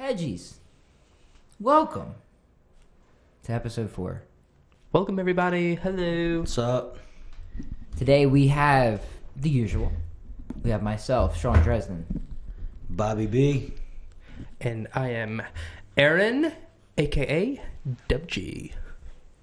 Hedgies, welcome to episode 4. Welcome, everybody. Hello. What's up? Today we have the usual. We have myself, Sean Dresden. Bobby B. And I am Aaron, a.k.a. Dub G.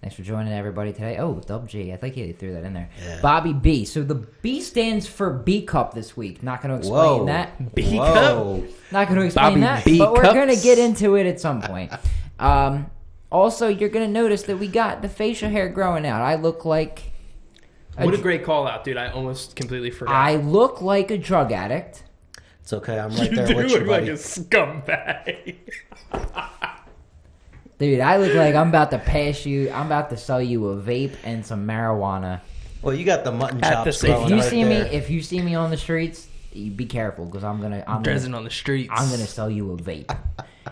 Thanks for joining everybody today. Oh, Dub G. I think he threw that in there. Yeah. Bobby B. So the B stands for B Cup this week. Not going to explain that. B Cup. Not going to explain Bobby that. B But we're Cups. going to get into it at some point. Also, you're going to notice that we got the facial hair growing out. I look like... What a great call out, dude. I almost completely forgot. I look like a drug addict. It's okay. I'm right you there do with you, look like buddy. a scumbag. Dude, I look like I'm about to pass you. I'm about to sell you a vape and some marijuana. Well, you got the mutton At the chops same- growing If you right see there. if you see me on the streets, you be careful because I'm gonna on the streets. I'm gonna sell you a vape.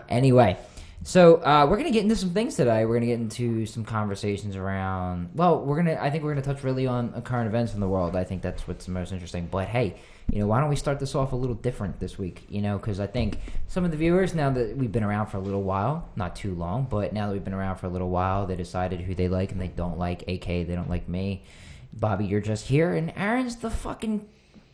Anyway, so we're gonna get into some things today. We're gonna get into some conversations around. Well, I think we're gonna touch really on current events in the world. I think that's what's the most interesting. But hey, why don't we start this off a little different this week? Because I think some of the viewers, now that we've been around for a little while, not too long, but now that we've been around for a little while, they decided who they like and they don't like. AK, they don't like me. Bobby, you're just here, and Aaron's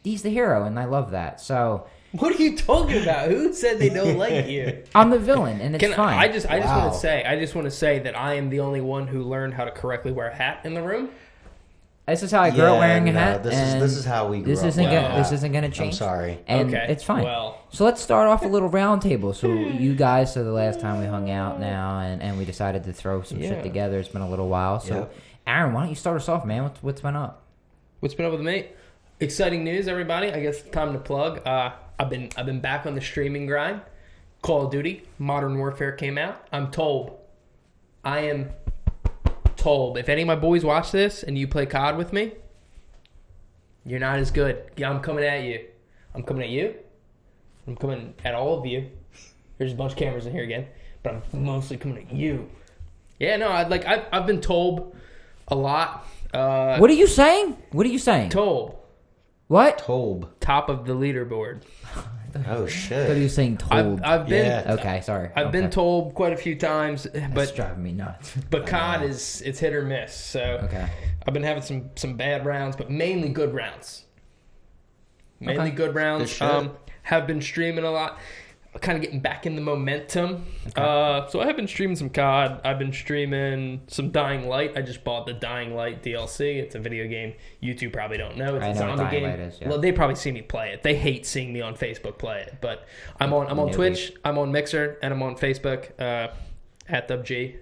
he's the hero, and I love that. So What are you talking about? Who said they don't like you? I'm the villain, and it's fine. I just Wow. want to say that I am the only one who learned how to correctly wear a hat in the room. This is how I grew up wearing a hat. This and is how we grew this up. isn't Well, gonna this isn't gonna change. I'm sorry. And Okay, it's fine. well. So let's start off a little round table. So you guys, the last time we hung out now, and we decided to throw some shit Yeah. together. It's been a little while. So Yep. Aaron, why don't you start us off, man? What's been up? What's been up with me? Exciting news, everybody. I guess time to plug. I've been back on the streaming grind. Call of Duty Modern Warfare came out. I am told if any of my boys watch this and you play COD with me, you're not as good. Yeah, I'm coming at you. I'm coming at you. I'm coming at all of you. There's a bunch of cameras in here again, but I'm mostly coming at you. Yeah, no, I've been told a lot. What are you saying? What are you saying? Told. What? Tobe. Top of the leaderboard. Oh, I shit. thought you were saying told. I've been Yeah. Okay, sorry. I've been told quite a few times, That's but driving me nuts. COD it's hit or miss. So Okay. I've been having some bad rounds, but mainly good rounds. Mainly Okay. good rounds. Good shit. Have been streaming a lot. Kind of getting back in the momentum. So I have been streaming some COD. I've been streaming some Dying Light. I just bought the Dying Light DLC. It's a video game YouTube probably don't know. It's I a know what zombie Dying game. Light is, yeah. Well, they probably see me play it. They hate seeing me on Facebook play it. But I'm on Newbie. Twitch, I'm on Mixer, and I'm on Facebook at DubG.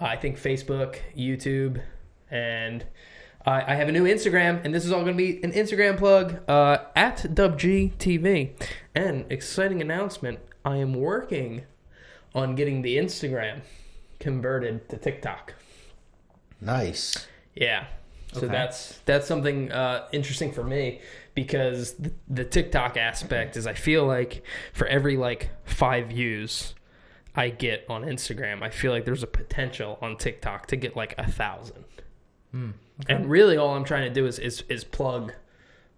I think Facebook, YouTube, and I have a new Instagram, and this is all going to be an Instagram plug at DubGTV. And exciting announcement, I am working on getting the Instagram converted to TikTok. Nice. Yeah. So Okay. that's something interesting for me because the TikTok aspect is I feel like for every 5 views I get on Instagram, I feel like there's a potential on TikTok to get 1,000. Okay. And really all I'm trying to do is plug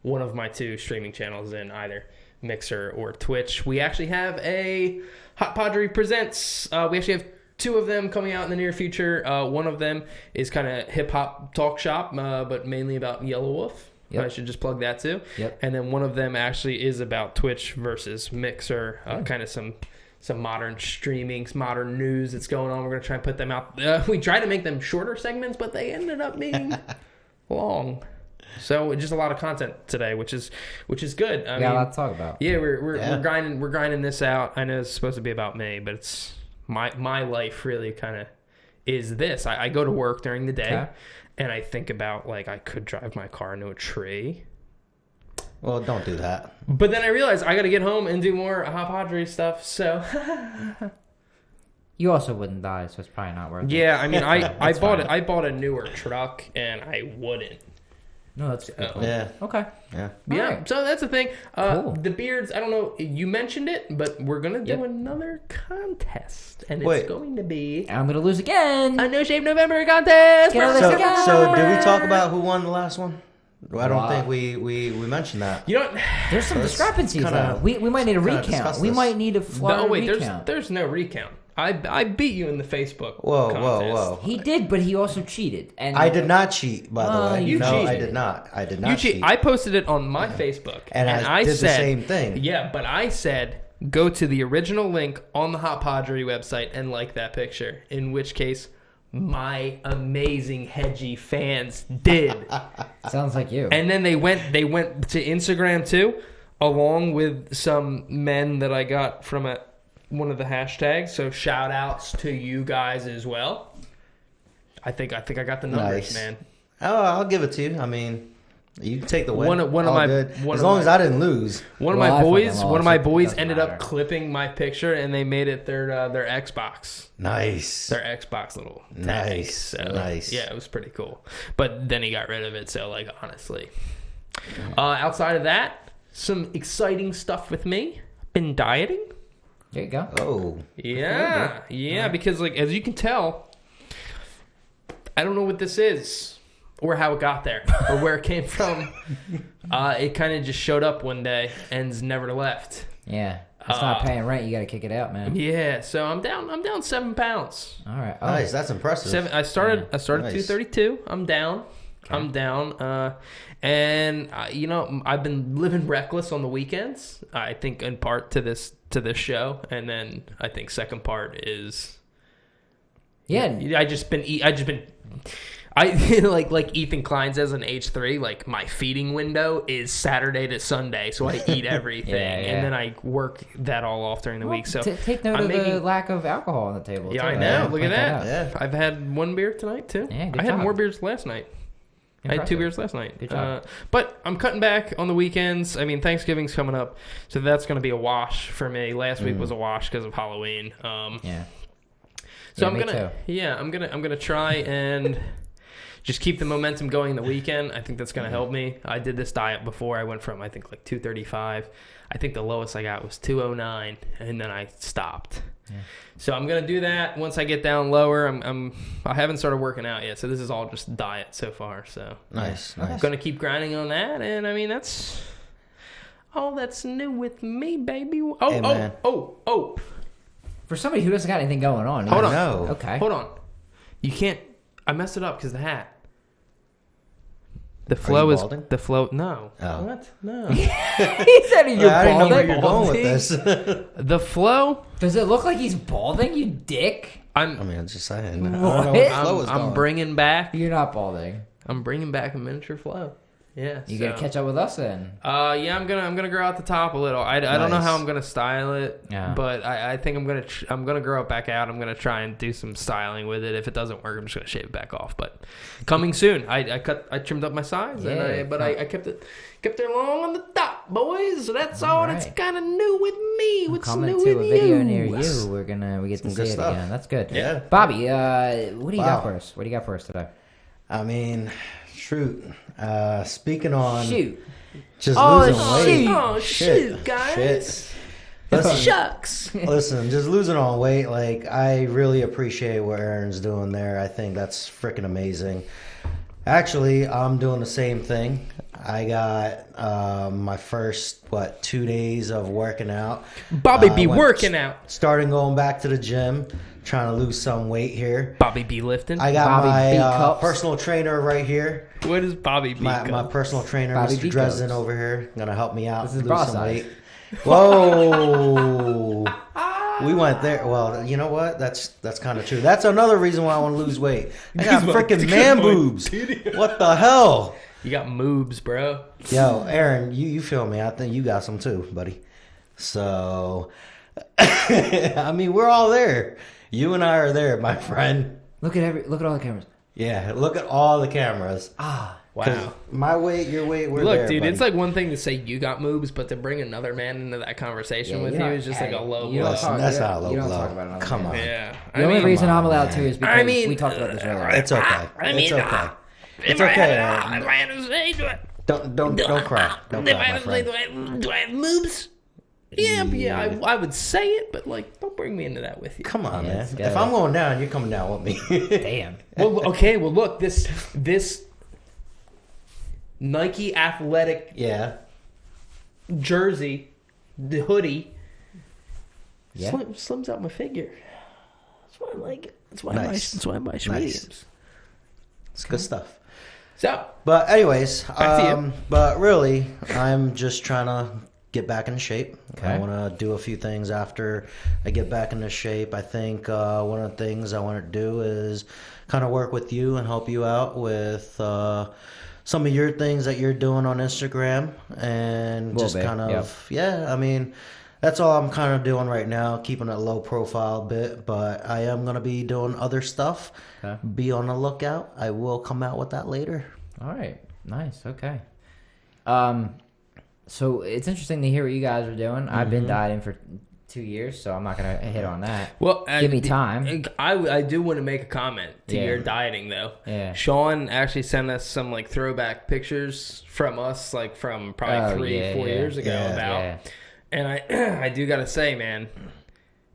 one of my 2 streaming channels in either Mixer or Twitch. We actually have a HotPodgery Presents. We actually have 2 of them coming out in the near future. One of them is kind of hip-hop talk shop, but mainly about Yellow Wolf. Yep. I should just plug that too. Yep. And then one of them actually is about Twitch versus Mixer, kind of some modern streaming, modern news that's going on. We're going to try and put them out. We tried to make them shorter segments, but they ended up being long. So just a lot of content today, which is good. I We got a mean, lot to talk about. yeah, we're Yeah. we're grinding this out. I know it's supposed to be about me, but it's my life really kind of is this. I go to work during the day, Okay. and I think about I could drive my car into a tree. Well, don't do that. But then I realized I got to get home and do more HotPodgery stuff. So You also wouldn't die, so it's probably not worth it. yeah, I mean, I That's bought fine. I bought a newer truck, and I wouldn't. No, that's cool. Yeah. Okay. Yeah. Yeah, Alright. so that's the thing. Cool. The beards, I don't know, you mentioned it, but we're going to do Yep. another contest. And Wait. it's going to be And I'm gonna lose again. a No Shave November contest. Get out of So, this again. so did we talk about who won the last one? I don't think we mentioned that. You know, There's some discrepancies kinda- though. We might need a kinda recount. discuss We this. might need a Florida recount. there's no recount. I beat you in the Facebook Whoa, contest. whoa. He did, but he also cheated. And I did not cheat, by the way. you no, cheated. I did not. I did not You cheat. cheat. I posted it on my Facebook, And I did the same thing. Yeah, but I said go to the original link on the HotPodgery website and like that picture. In which case, my amazing Hedgie fans did. Sounds like you. And then they went to Instagram too, along with some men that I got from one of the hashtags. So shout outs to you guys as well. I think I got the numbers, Nice. man. Oh, I'll give it to you. I mean, you can take the win. One of All my- good. one As of long my- as I didn't lose. One Well, I of my fucking boys lost. It ended doesn't up matter. clipping my picture and they made it their Xbox. Nice. Their Xbox little tag. Nice. So, Nice. Yeah, it was pretty cool. But then he got rid of it. So like honestly, outside of that, some exciting stuff with me. Been dieting. There you go. Oh. Yeah, because like as you can tell, I don't know what this is or how it got there or where it came from. It kind of just showed up one day and's never left. Yeah. It's not paying rent. You got to kick it out, man. Yeah, so I'm down 7 pounds. All right. Oh, Nice. That's impressive. I started Nice. 232. I'm down. Okay. I'm down. And you know, I've been living reckless on the weekends. I think in part to this show, and then I think second part is Yeah. I like Ethan Klein says in H3, like my feeding window is Saturday to Sunday, so I eat everything, Yeah. and then I work that all off during the week. So Take note I'm of the making- lack of alcohol on the table. yeah, too. I know. Look Point at that. out. Yeah. I've had one beer tonight too. Yeah, good I had job. more beers last night. I had 2 Impressive. beers last night. Good job. But I'm cutting back on the weekends. I mean, Thanksgiving's coming up, so that's going to be a wash for me. Last week was a wash because of Halloween. Yeah. So Yeah, I'm me gonna, too. I'm gonna try and just keep the momentum going the weekend. I think that's gonna help me. I did this diet before. I went from I think like 235. I think the lowest I got was 209, and then I stopped. Yeah. So I'm gonna do that once I get down lower. I haven't started working out yet, so this is all just diet so far. So Nice. Yeah. Nice. I'm gonna keep grinding on that, and I mean that's all that's new with me, baby. Hey, man. Oh. For somebody who doesn't got anything going on. Hold I on. know. Okay. Hold on. You can't. I messed it up because the hat. The flow you is balding? the flow. No. Oh. What? No. he said you're I didn't know where balding. you're going with this. The flow. Does it look like he's balding, you dick? I I'm. mean, I'm just saying. I don't What? know where the flow is I'm going. bringing back. You're not balding. I'm bringing back a miniature flow. Yeah. You so. gotta catch up with us then. Yeah, I'm gonna grow out the top a little. I don't know Nice. how I'm gonna style it, Yeah. but I think I'm gonna grow it back out. I'm gonna try and do some styling with it. If it doesn't work, I'm just gonna shave it back off. But coming soon. I trimmed up my sides, Yeah, but I kept it long on the top, boys. So that's all. That's Alright. kind of new with me. What's Coming new to with a video you? near you. We get to Some see good it stuff. again. That's good. Yeah. Bobby, what do you got Wow. for us? What do you got for us today? I mean, shoot. Speaking on Shoot. just Oh, losing shoot. weight. Oh shoot, guys! Shit. Listen, Shucks. listen, just losing on weight, like, I really appreciate what Aaron's doing there. I think that's freaking amazing. Actually, I'm doing the same thing. I got my first, 2 days of working out. Bobby be went- working out. Starting going back to the gym, trying to lose some weight here. Bobby be lifting. I got Bobby my B cups. personal trainer right here. What is Bobby be? My personal trainer, Bobby Mr. B Dresden, cups. over here, gonna help me out This is lose bra some size. weight. Whoa, we went there. Well, you know what? That's kind of true. That's another reason why I want to lose weight. I got freaking man boobs. What the hell? You got moobs, bro. Yo, Aaron, you feel me? I think you got some too, buddy. So, I mean, we're all there. You and I are there, my friend. Look at all the cameras. Yeah, look at all the cameras. Ah. 'Cause Wow. my weight, your weight, we're Look, there, dude, buddy. it's like one thing to say you got moobs, but to bring another man into that conversation Yeah, with you you don't- is just hey, like a low you don't blow. Listen, talk- that's you not a don't- low you don't blow. talk about it on the Come on. camera. Yeah. The only reason on, I'm allowed man. to is because I mean, we talked about this earlier. It's okay. It's okay. It's okay, Aaron. If I had to say, Don't cry. Don't if I cry, my had to say, friend. do I have moobs? Yeah, I would say it, but like, don't bring me into that with you. Come on, Yeah, man. it's If good. I'm going down, you're coming down with me. Damn. Well, okay. Well, look, this Nike athletic Yeah. jersey, the hoodie. Yeah. Slims out my figure. That's why I like it. That's why Nice. I buy mediums. It's good stuff. So, But anyways, Back to you. but really, I'm just trying to get back into shape. Okay. I want to do a few things after I get back into shape. I think one of the things I want to do is kind of work with you and help you out with some of your things that you're doing on Instagram and just bit, kind of, I mean, that's all I'm kind of doing right now, keeping a low profile bit, but I am going to be doing other stuff. Okay. Be on the lookout. I will come out with that later. All right. Nice. Okay. So it's interesting to hear what you guys are doing. I've been dieting for 2 years, so I'm not gonna hit on that. well, Give me time. I do want to make a comment to Yeah. your dieting though. Yeah. Sean actually sent us some like throwback pictures from us, like from probably 3-4 years ago Yeah. And I do gotta say, man,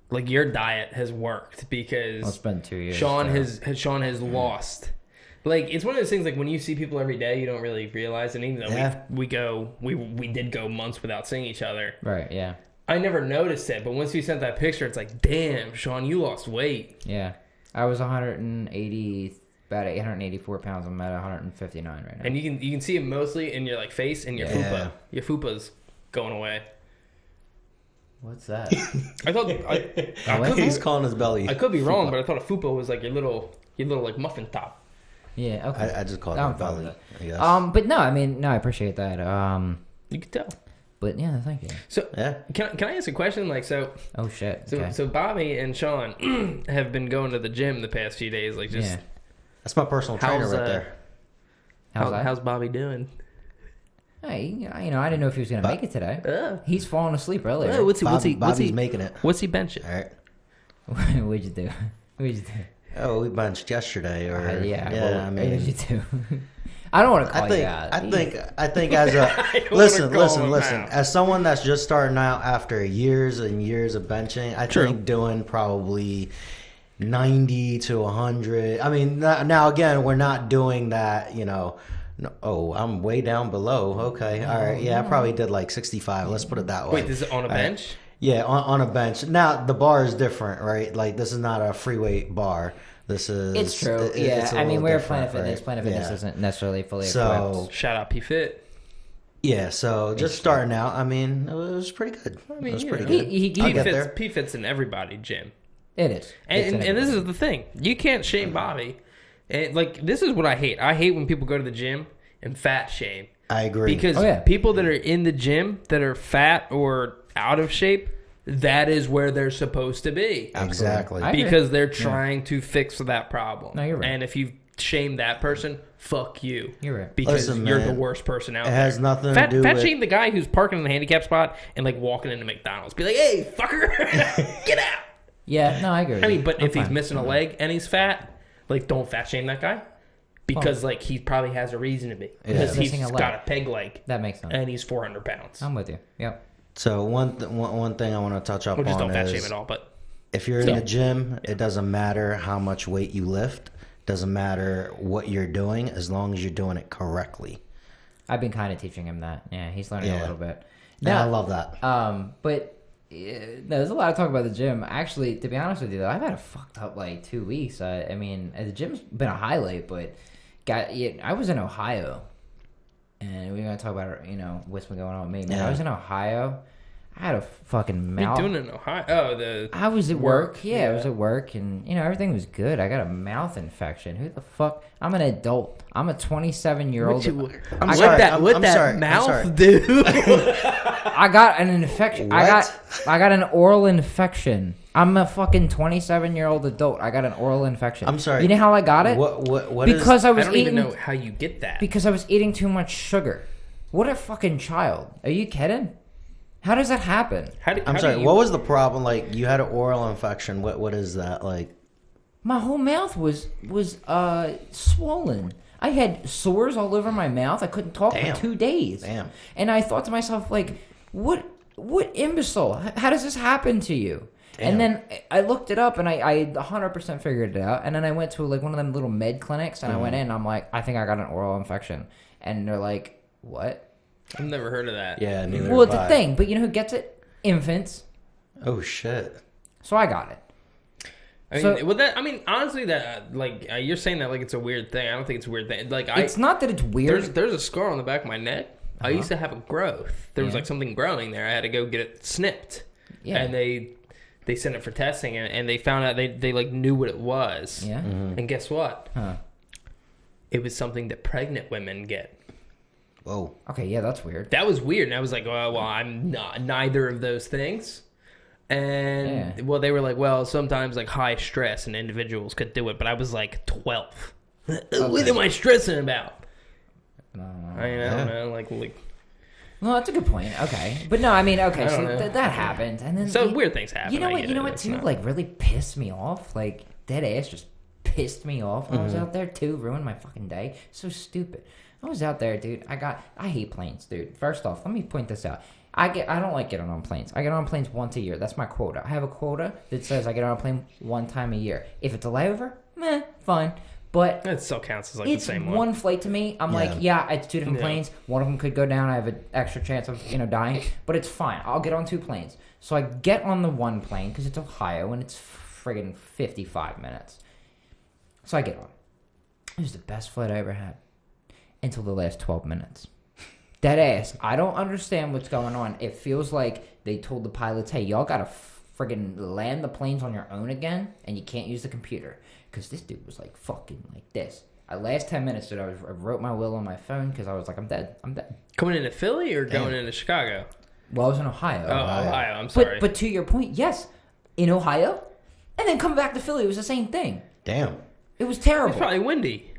like your diet has worked because Well, it's been 2 years. Sean so. has lost. Like it's one of those things. Like when you see people every day, you don't really realize. And even though we did go months without seeing each other, Right. Yeah. I never noticed it. But once you sent that picture, it's like, damn, Sean, you lost weight. Yeah. I was 180, about 884 pounds. I'm at 159 right now. And you can see it mostly in your like face and your Yeah. fupa. Your fupa's going away. What's that? I thought He's calling his belly. I could be wrong, but I thought a fupa was like your little like muffin top. Yeah. Okay. I just called I'm it fine belly. with I guess. But no, I mean, no, I appreciate that. You could tell. But yeah, thank you. So Yeah. can I ask a question? Like so Oh shit. so Okay. so Bobby and Sean have been going to the gym the past few days. Like just Yeah. That's my personal trainer How's, right there. How's that? Bobby doing? Hey, you know, I didn't know if he was gonna make it today. He's falling asleep earlier. Oh, Bobby's making it. What's he benching? All right. What'd you do? What'd you do? Oh, we benched yesterday, or Yeah. yeah. Well, I what mean, did you do? I don't want to call I think, you out. I think as a wanna listen, call him listen. out. As someone that's just starting out after years and years of benching, I True. think doing probably 90 to 100. I mean, now again, we're not doing that. You know, oh, I'm way down below. Okay, all right, yeah, I probably did like 65. Let's put it that way. Wait, this is on a bench? Yeah, on a bench. Now the bar is different, right? Like this is not a free weight bar. This is. It's true. it's a I mean, little we're different, Planet Fitness. right? Planet Fitness Yeah. isn't necessarily fully So equipped. Shout out P Fit. yeah, so just starting out. I mean, it was pretty good. I mean, it was you pretty know, good. He I'll get there. P Fit's in everybody gym. It is. And this is the thing. You can't shame Bobby. And like this is what I hate. I hate when people go to the gym and fat shame. I agree. Because Oh, yeah. people that are in the gym that are fat or out of shape, that is where they're supposed to be. exactly. I agree. Because they're trying to fix that problem. No, you're right. And if you shame that person, fuck you. You're right. Because Listen, you're man, the worst person out it there. has nothing to fat, do fat with- shame the guy who's parking in the handicap spot and like walking into McDonald's. Be like, hey, fucker, get out. Yeah, no, I agree. With I mean, you. but I'm if he's fine. missing a leg and he's fat, like, don't fat shame that guy. Because, like, he probably has a reason to be. Because he's Missing a leg. got a peg leg. That makes sense. And he's 400 pounds. I'm with you. Yep. So one thing I want to touch up Well, just on don't fat shame is at all, but... if you're in the gym, it doesn't matter how much weight you lift. Doesn't matter what you're doing as long as you're doing it correctly. I've been kind of teaching him that. Yeah, he's learning a Yeah. little bit. Yeah, I Now, love that. but there's a lot of talk about the gym. Actually, to be honest with you, though, I've had a fucked up like 2 weeks. I mean, the gym's been a highlight, but I was in Ohio, and we're gonna talk about what's been going on with me. Man, I was in Ohio. I had a fucking What mouth. are you doing in Ohio? Oh, I was at work. Yeah, I Yeah. was at work, and everything was good. I got a mouth infection. Who the fuck? I'm an adult. I'm a 27-year-old. I'm sorry. I'm sorry. I'm mouth sorry. do? I got an infection. What? I got an oral infection. I'm a fucking 27-year-old adult. I got an oral infection. I'm sorry. You know how I got it? What Because I I was don't eating. even know how you get that. Because I was eating too much sugar. What a fucking child. Are you kidding? How does that happen? I'm sorry. What was the problem? Like you had an oral infection. What is that like? My whole mouth was swollen. I had sores all over my mouth. I couldn't talk Damn. for 2 days. Damn. And I thought to myself, like, what imbecile? How does this happen to you? Damn. And then I looked it up, and I 100% figured it out. And then I went to like one of them little med clinics, and I went in. And I'm like, I think I got an oral infection. And they're like, What? I've never heard of that. Yeah, neither Well, have it's a I. thing, but you know who gets it? Infants. Oh shit. So I got it. I mean, honestly, that you're saying that like it's a weird thing. I don't think it's a weird thing. Like, It's not that it's weird. there's a scar on the back of my neck. I used to have a growth. There was Yeah. like something growing there. I had to go get it snipped. Yeah. And they sent it for testing, and they found out they like knew what it was. Yeah. And guess what? Huh. It was something that pregnant women get. Whoa. Okay, yeah, that's weird. That was weird. And I was like, well, I'm not neither of those things. And well, they were like, well, sometimes like high stress and individuals could do it, but I was like 12. What am I stressing about? No. I don't know, like Well, that's a good point. Okay, but no, I mean, okay, I so don't know. that happened, and then so weird things happen. You know I what? get You know it. what? It's Too, not- like really pissed me off. Like dead ass just pissed me off when I was out there too. Ruined my fucking day. So stupid. I was out there, dude. I hate planes, dude. First off, let me point this out. I don't like getting on planes. I get on planes once a year. That's my quota. I have a quota that says I get on a plane one time a year. If it's a layover, fine. But That still counts as like it's the same one flight to me. I'm like, yeah, it's two different planes. One of them could go down. I have an extra chance of dying, but it's fine. I'll get on two planes. So I get on the one plane because it's Ohio and it's friggin' 55 minutes. So I get on. It was the best flight I ever had until the last 12 minutes. Dead ass. I don't understand what's going on. It feels like they told the pilots, hey, y'all gotta friggin' land the planes on your own again, and you can't use the computer. Because this dude was like fucking like this. Last 10 minutes, dude, I wrote my will on my phone because I was like, I'm dead. Coming into Philly or going into Chicago? Well, I was in Ohio. Oh, Ohio. I'm sorry. But to your point, yes, in Ohio, and then coming back to Philly, it was the same thing. Damn. It was terrible. It's probably windy.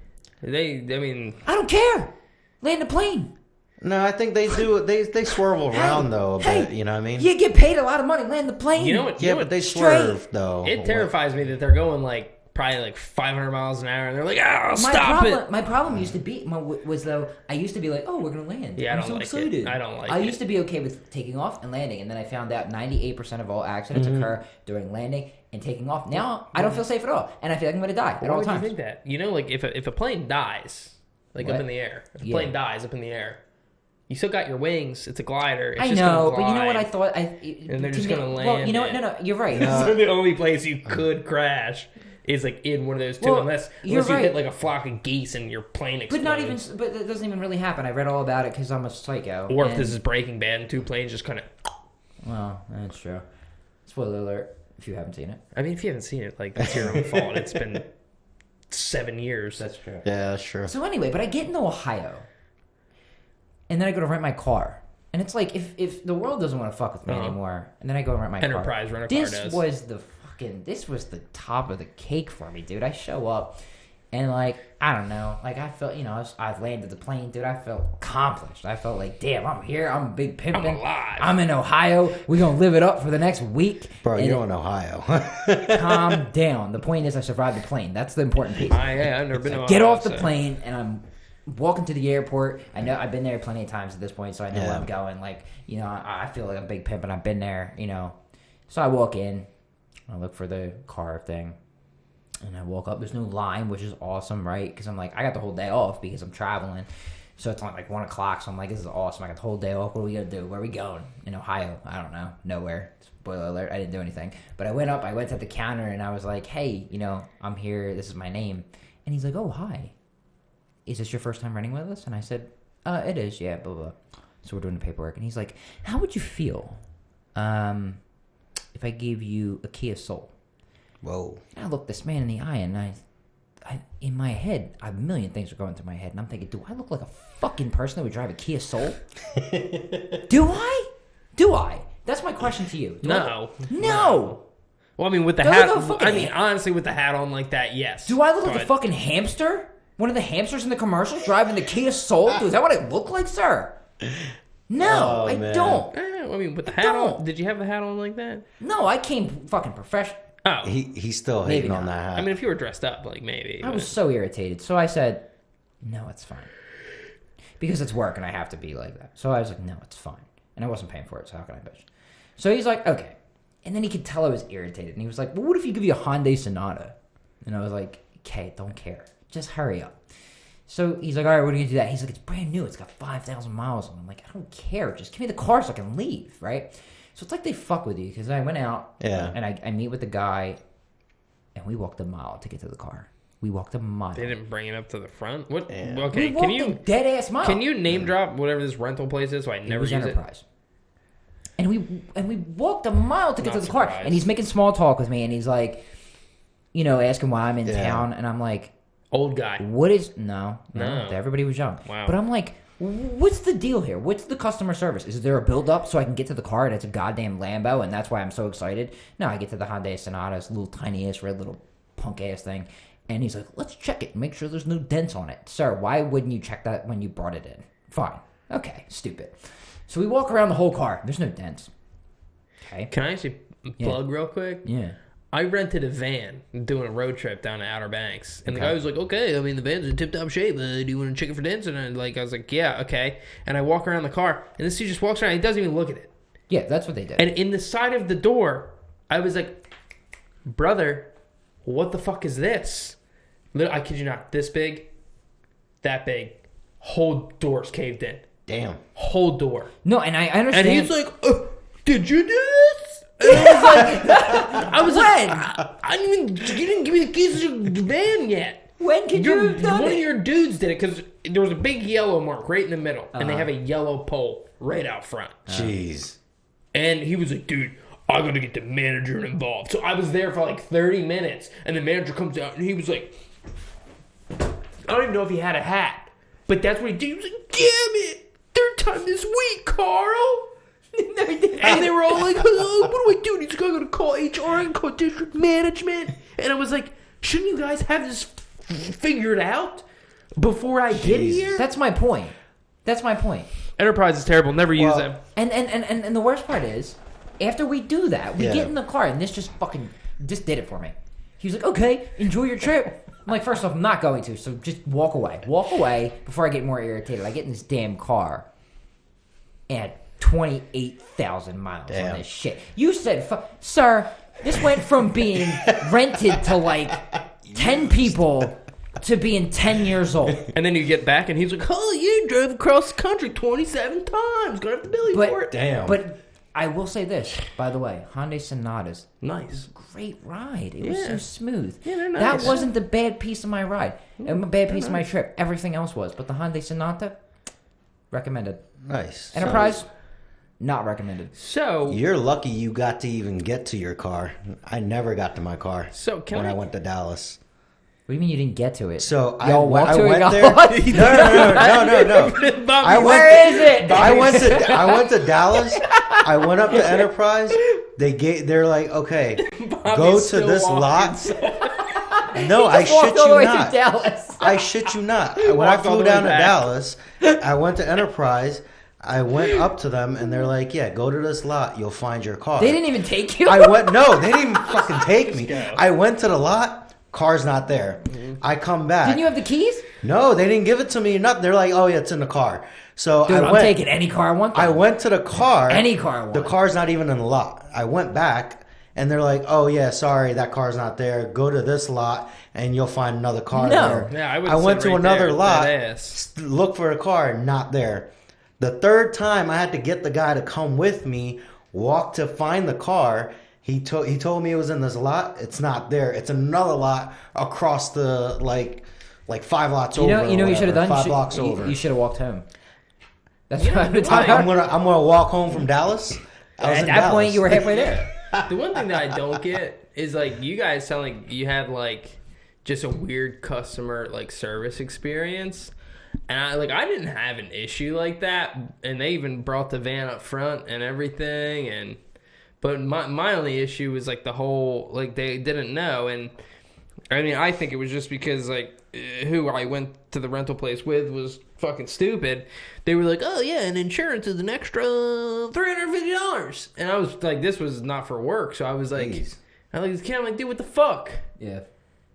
I mean, I don't care. Land the plane. No, I think they do. They swerve around though a bit. You know what I mean? You get paid a lot of money. Land the plane. you know what? Yeah, but they swerve though. It terrifies me that they're going like probably like 500 miles an hour, and they're like, "Oh, stop it!" My problem used to be was though I used to be like, "Oh, we're gonna land." Yeah, I'm I don't so like excited. it. I don't like I it. used to be okay with taking off and landing, and then I found out 98% of all accidents occur during landing and taking off. Now I don't feel safe at all, and I feel like I'm gonna die at Why all would you times. think that? You know, like if a plane dies, like What? up in the air, if a Yeah. plane dies up in the air, you still got your wings. It's a glider. It's I just know, gonna but you know what I glide. thought? And they're just me- gonna Well, you know what? land No, you're right. So the only place you could crash is like in one of those two, Well, unless you're you right. hit like a flock of geese and your plane explodes. But not even. But it doesn't even really happen. I read all about it because I'm a psycho. Or if and- this is Breaking Bad and two planes just kind of. Well, that's true. Spoiler alert if you haven't seen it. I mean, if you haven't seen it, like that's your own fault. It's been 7 years. That's true. Yeah, that's true. So anyway, but I get into Ohio, and then I go to rent my car, and it's like if the world doesn't want to fuck with me anymore, and then I go and rent my Enterprise car. rent-a-car This does. was this was the top of the cake for me, dude. I show up, and like I don't know, like I felt I've landed the plane, dude. I felt accomplished. I felt like damn, I'm here. I'm a big pimpin'. I'm alive. I'm in Ohio. We gonna live it up for the next week. Bro, And you're in Ohio. calm down. The point is, I survived the plane. That's the important piece. I've never been to Get Ohio, off the so- plane, and I'm walking to the airport. I know I've been there plenty of times at this point, so I know where Yeah. I'm going. Like, I feel like a big pimp, and I've been there, So I walk in, I look for the car thing, and I walk up. There's no line, which is awesome, right? Because I'm like, I got the whole day off because I'm traveling. So it's like 1 o'clock, so I'm like, this is awesome. I got the whole day off. What are we going to do? Where are we going? In Ohio. I don't know. Nowhere. Spoiler alert. I didn't do anything. But I went to the counter, and I was like, hey, I'm here. This is my name. And he's like, oh, hi. Is this your first time running with us? And I said, it is, yeah, blah, blah. So we're doing the paperwork. And he's like, how would you feel if I gave you a Kia Soul? Whoa. And I looked this man in the eye, and I in my head, a million things are going through my head. And I'm thinking, do I look like a fucking person that would drive a Kia Soul? Do I? That's my question to you. Do No. No. Well, I mean, with the Do I hat. look like a fucking I mean, honestly, with the hat on like that, yes. Do I look like But- a fucking hamster? One of the hamsters in the commercials driving the Kia Soul? Dude, is that what I look like, sir? No, I man. don't. I mean, with the I hat don't. on, did you have the hat on like that? No, I came fucking professional. Oh, He's still Maybe hating on not. that hat. I mean, if you were dressed up, like maybe. I was so irritated. So I said, no, it's fine. Because it's work and I have to be like that. So I was like, no, it's fine. And I wasn't paying for it, so how can I bitch? So he's like, okay. And then he could tell I was irritated. And he was like, well, what if you give you a Hyundai Sonata? And I was like, okay, don't care. Just hurry up. So he's like, all right, what are you going to do that? He's like, it's brand new. It's got 5,000 miles on it. I'm like, I don't care. Just give me the car so I can leave, right? So it's like they fuck with you because I went out and I meet with the guy and we walked a mile to get to the car. We walked a mile. They didn't bring it up to the front? What? Yeah. Okay, we walked a dead-ass mile. Can you name drop whatever this rental place is so I never use Enterprise. It? And we walked a mile to get to the car. And he's making small talk with me and he's like, asking why I'm in town. And I'm like... Old guy. What is... No. Everybody was young. Wow. But I'm like, what's the deal here? What's the customer service? Is there a build-up so I can get to the car and it's a goddamn Lambo and that's why I'm so excited? No, I get to the Hyundai Sonata, this little tiny-ass red little punk-ass thing. And he's like, let's check it and make sure there's no dents on it. Sir, why wouldn't you check that when you brought it in? Fine. Okay, stupid. So we walk around the whole car. There's no dents. Okay. Can I actually plug real quick? Yeah. I rented a van doing a road trip down to Outer Banks. And the guy was like, okay, I mean, the van's in tip-top shape. Do you want to check it for dents? And I was like, yeah, okay. And I walk around the car, and this dude just walks around. He doesn't even look at it. Yeah, that's what they did. And in the side of the door, I was like, brother, what the fuck is this? I kid you not, this big, that big, whole door's caved in. Damn. Whole door. No, and I understand. And he's like, did you do this? And I was like, you didn't give me the keys to the van yet. When could you have done One it? of your dudes did it because there was a big yellow mark right in the middle, and they have a yellow pole right out front. Jeez. And he was like, dude, I gotta get the manager involved. So I was there for like 30 minutes, and the manager comes out, and he was like, I don't even know if he had a hat, but that's what he did. He was like, damn it, third time this week, Carl. And they were all like, oh, what do I do? And he's like, I gotta call HR and call district management. And I was like, shouldn't you guys have this figured out before I get here? That's my point. Enterprise is terrible. Never use them. And the worst part is, after we do that, we get in the car, and this just did it for me. He was like, okay, enjoy your trip. I'm like, first off, I'm not going to, so just walk away. Walk away before I get more irritated. I get in this damn car, and 28,000 miles on this shit. You said, sir, this went from being rented to like 10 people to being 10 years old. And then you get back, and he's like, oh, you drove across the country 27 times. Gonna have to bill you for it. Damn. But I will say this, by the way, Hyundai Sonatas. Nice. Great ride. It was so smooth. Yeah, they're nice. That wasn't the bad piece of my ride. A bad piece of my trip. Everything else was. But the Hyundai Sonata, recommended. Nice. Enterprise, not recommended. So you're lucky you got to even get to your car. I never got to my car. So I went to Dallas. What do you mean you didn't get to it? So I went there. No. Where is it? I went to Dallas. I went up to Enterprise. They're like, okay, go to this lot. No, I shit you not. I shit you not. When I flew down to Dallas, I went to Enterprise. I went up to them and they're like, yeah, go to this lot. You'll find your car. They didn't even take you? No, they didn't even fucking take me. I went to the lot. Car's not there. Mm-hmm. I come back. Didn't you have the keys? No, they didn't give it to me. Nothing. They're like, oh yeah, it's in the car. So I'm taking any car I want. I went to the car. Any car I want. The car's not even in the lot. I went back and they're like, oh yeah, sorry, that car's not there. Go to this lot and you'll find another car there. Yeah, I went to another lot, look for a car, not there. The third time I had to get the guy to come with me, walk to find the car. He told me it was in this lot. It's not there. It's another lot across the like 5 lots over. You know what you should have done? 5 blocks over. You should have walked home. That's what I'm gonna walk home from Dallas. At that point, you were halfway there. The one thing that I don't get is like you guys sound like you had like just a weird customer like service experience. And I didn't have an issue like that, and they even brought the van up front and everything, but my only issue was like the whole like they didn't know, and I mean I think it was just because like who I went to the rental place with was fucking stupid. They were like, oh yeah, and insurance is an extra $350, and I was like, this was not for work, so I was like, I like this kid, I'm like, dude, what the fuck? Yeah.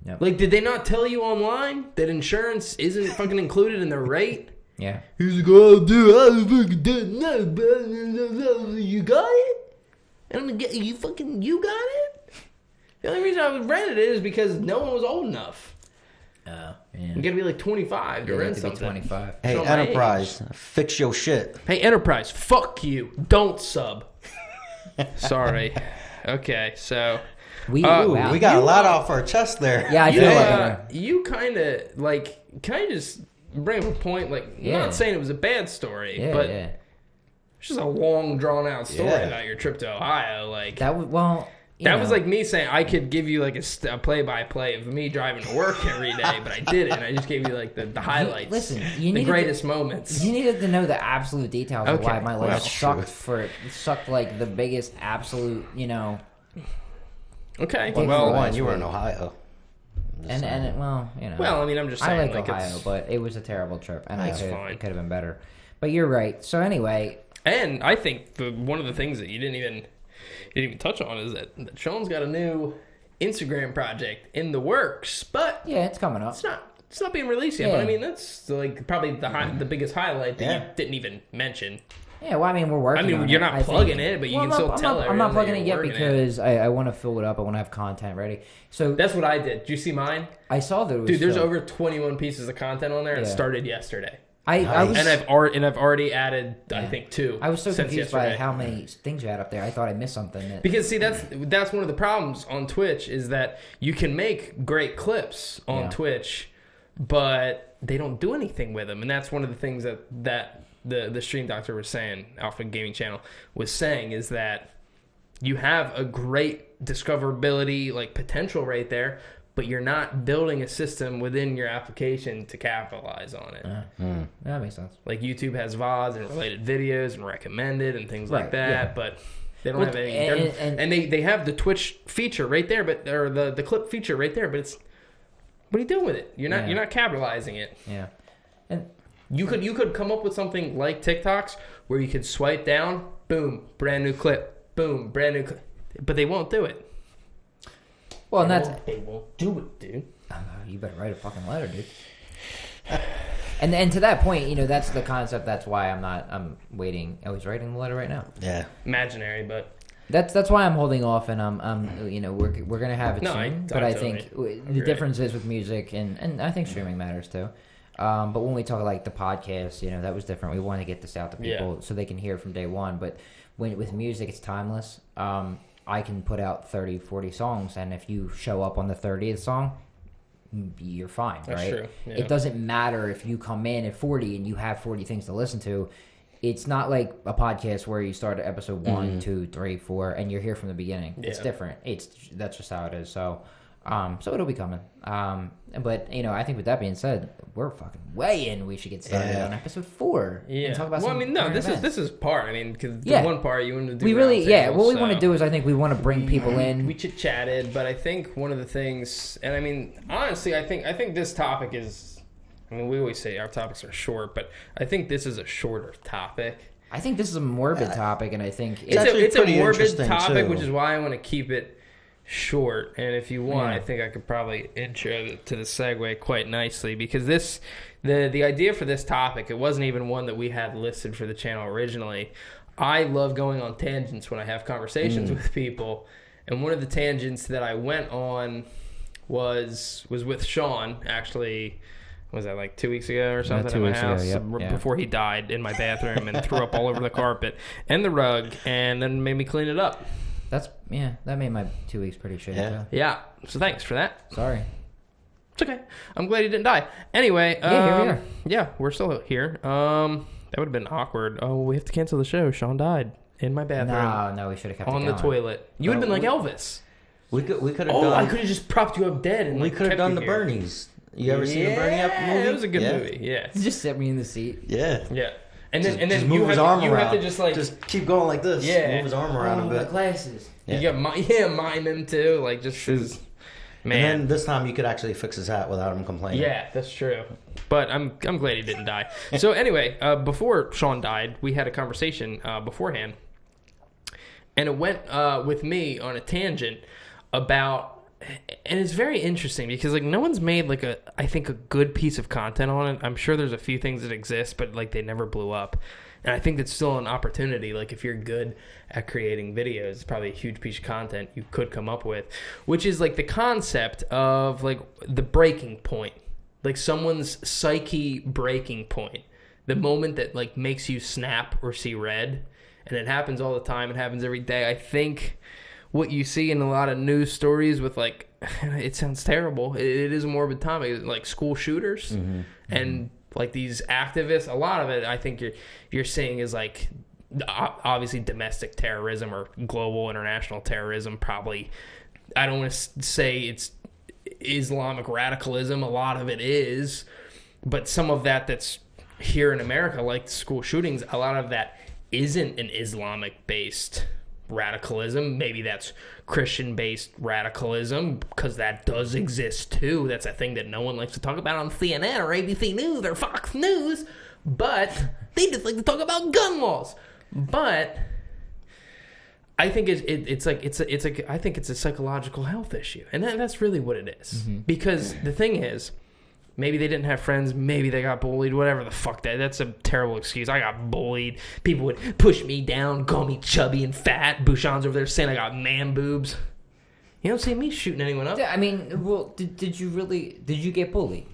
Yep. Like, did they not tell you online that insurance isn't fucking included in the rate? Yeah. He's like, oh, dude, I fucking didn't know, but you got it? And I'm like, you got it? The only reason I was rented it is because no one was old enough. Yeah. You gotta be like 25 to rent to be something. 25. Hey, Show my Enterprise, fix your shit. Hey, Enterprise, fuck you. Don't sub. Sorry. Okay, so We Ooh, we got a lot off our chest there. Yeah, I feel like you kind of like. Can I just bring up a point? Like, I'm not saying it was a bad story, but it's just a long, drawn out story about your trip to Ohio. Like that was that was like me saying I could give you like a play-by-play of me driving to work every day, but I didn't. I just gave you like the highlights, the greatest moments. You needed to know the absolute details of why my life sucked like the biggest absolute, Okay, well, you were in Ohio. Well, Well, I mean, I'm just saying, I like Ohio, but it was a terrible trip, and it could have been better. But you're right. So anyway, and I think one of the things that you didn't even touch on is that Sean's got a new Instagram project in the works, but it's coming up. It's not being released yet. But I mean, that's like probably the biggest highlight that you didn't even mention. Yeah, well, I mean, we're working. I mean, you're not plugging it, but you can still tell everyone. I'm not plugging it yet because I want to fill it up. I want to have content ready. So that's what I did. Did you see mine? I saw that. Dude, there's over 21 pieces of content on there. It started yesterday. I've already added, I think, 2. I was so confused by how many things you had up there. I thought I missed something. Because see, that's one of the problems on Twitch is that you can make great clips on Twitch, but they don't do anything with them, and that's one of the things that the stream doctor was saying, Alpha Gaming Channel was saying, is that you have a great discoverability like potential right there, but you're not building a system within your application to capitalize on it. That makes sense. Like YouTube has VODs and related videos and recommended and things like that, but they don't have any. And they have the Twitch feature right there, or the clip feature right there, but it's, what are you doing with it? You're not capitalizing it. Yeah, and you could come up with something like TikToks where you could swipe down, boom, brand new clip, boom, brand new clip, but they won't do it. Well, they won't do it, dude. You better write a fucking letter, dude. And to that point, that's the concept. That's why I'm waiting. Oh, he's writing the letter right now. Yeah, imaginary, but that's why I'm holding off, and we're gonna have it soon. But I think the difference is with music, and I think streaming matters too. But when we talk like the podcast, that was different. We want to get this out to people so they can hear it from day one. But with music, it's timeless. I can put out 30, 40 songs, and if you show up on the 30th song, you're fine, right? That's true. Yeah. It doesn't matter if you come in at 40 and you have 40 things to listen to. It's not like a podcast where you start at episode 1, 2, 3, 4, and you're here from the beginning. It's different. That's just how it is. So it'll be coming. But I think with that being said, we're fucking way in. We should get started on episode 4. Yeah. And talk about this is part. I mean, because the one part you want to do. We really, what we want to do is I think we want to bring people in. We chit chatted, but I think one of the things, and I mean, honestly, I think this topic is. I mean, we always say our topics are short, but I think this is a shorter topic. I think this is a morbid topic, and I think it's a morbid topic, which is why I want to keep it short. And if you want, I think I could probably intro to the segue quite nicely, because the idea for this topic, it wasn't even one that we had listed for the channel originally. I love going on tangents when I have conversations with people, and one of the tangents that I went on was with Sean, actually. Was that like 2 weeks ago or something at my house? Before he died in my bathroom and threw up all over the carpet and the rug, and then made me clean it up. That made my 2 weeks pretty shitty. Yeah. So thanks for that. Sorry. It's okay. I'm glad he didn't die. Anyway, here we are. Yeah, we're still here. That would have been awkward. Oh, we have to cancel the show. Sean died in my bathroom. No, we should have kept on it the toilet. You would have been like Elvis. We could have done. I could have just propped you up dead, and we could have done the Bernies. You ever seen the Bernie movie? It was a good movie. Yeah. Just set me in the seat. Yeah. And then just you move his arm around. You have to just keep going like this. Yeah. Move his arm around a bit. My glasses. Yeah. You got mime him too, like just his. Man. And then this time you could actually fix his hat without him complaining. Yeah, that's true. But I'm glad he didn't die. So anyway, before Sean died, we had a conversation beforehand, and it went with me on a tangent about. And it's very interesting because like no one's made like I think a good piece of content on it. I'm sure there's a few things that exist, but like they never blew up. And I think that's still an opportunity. Like if you're good at creating videos, it's probably a huge piece of content you could come up with, which is like the concept of like the breaking point Like someone's psyche breaking point. The moment that like makes you snap or see red. And it happens all the time. It happens every day. I think what you see in a lot of news stories with like, it sounds terrible. It is a morbid topic, like school shooters and like these activists. A lot of it, I think you're seeing is like obviously domestic terrorism or global international terrorism. Probably, I don't want to say it's Islamic radicalism. A lot of it is, but some of that's here in America, like school shootings, a lot of that isn't an Islamic-based radicalism. Maybe that's Christian-based radicalism, because that does exist too. That's a thing that no one likes to talk about on CNN or ABC News or Fox News, but they just like to talk about gun laws. But I think I think it's a psychological health issue, and that's really what it is. Because the thing is, maybe they didn't have friends. Maybe they got bullied. Whatever the fuck that's a terrible excuse. I got bullied. People would push me down, call me chubby and fat. Bouchon's over there saying I got man boobs. You don't see me shooting anyone up. I mean, well, did you get bullied?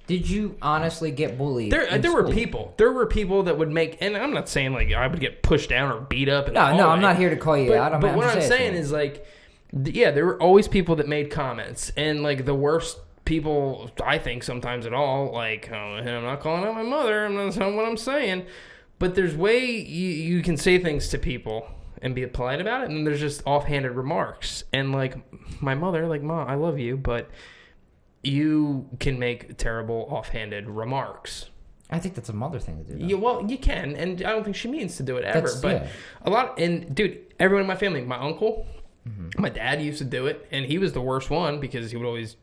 Did you honestly get bullied? There were people. There were people that would make, and I'm not saying like I would get pushed down or beat up. No, I'm not here to call you out. But what I'm saying is like, yeah, there were always people that made comments, and like the worst people, I think, sometimes at all, like, oh, I'm not calling out my mother, I'm not saying what I'm saying, but there's way you can say things to people and be polite about it, and then there's just offhanded remarks, and like, my mother, like, Mom, I love you, but you can make terrible offhanded remarks. I think that's a mother thing to do, though. Yeah, well, you can, and I don't think she means to do it ever, but a lot, and dude, everyone in my family, my uncle, my dad used to do it, and he was the worst one, because he would always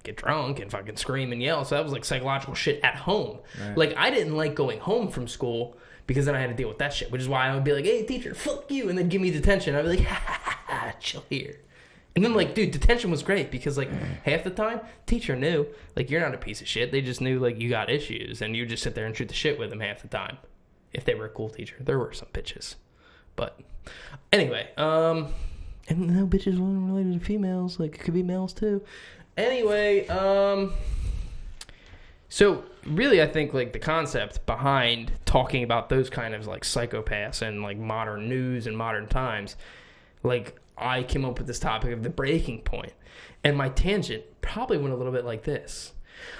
get drunk and fucking scream and yell. So that was like psychological shit at home. Right. Like, I didn't like going home from school, because then I had to deal with that shit, which is why I would be like, hey, teacher, fuck you, and then give me detention. I'd be like, ha, chill here. And then, like, dude, detention was great, because, like, half the time, teacher knew, like, you're not a piece of shit. They just knew, like, you got issues, and you just sit there and shoot the shit with them half the time. If they were a cool teacher. There were some bitches. But, anyway, and no bitches weren't related to females. Like, it could be males, too. Anyway, so really I think like the concept behind talking about those kind of like psychopaths and like modern news and modern times, like I came up with this topic of the breaking point, and my tangent probably went a little bit like this.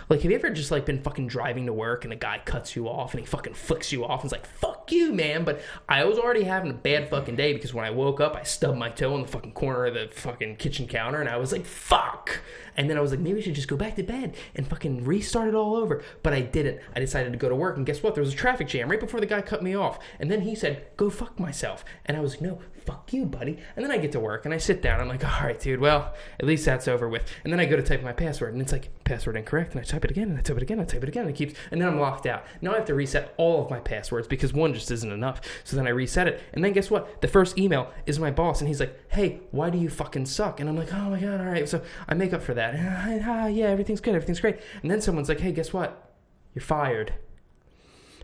Like, have you ever just like been fucking driving to work and a guy cuts you off and he fucking flicks you off and is like, fuck you, man? But I was already having a bad fucking day, because when I woke up, I stubbed my toe on the fucking corner of the fucking kitchen counter, and I was like, fuck. And then I was like, maybe I should just go back to bed and fucking restart it all over. But I didn't. I decided to go to work, and guess what? There was a traffic jam right before the guy cut me off. And then he said, go fuck myself. And I was like, no, fuck you, buddy. And then I get to work, and I sit down. I'm like, all right, dude, well, at least that's over with. And then I go to type my password, and it's like, password incorrect. And I type it again, and I type it again, and I type it again, and it keeps, and then I'm locked out. Now I have to reset all of my passwords, because one just isn't enough. So then I reset it. And then guess what? The first email is my boss, and he's like, hey, why do you fucking suck? And I'm like, oh my God, all right. So I make up for that. And, yeah, everything's good, everything's great. And then someone's like, hey, guess what? You're fired.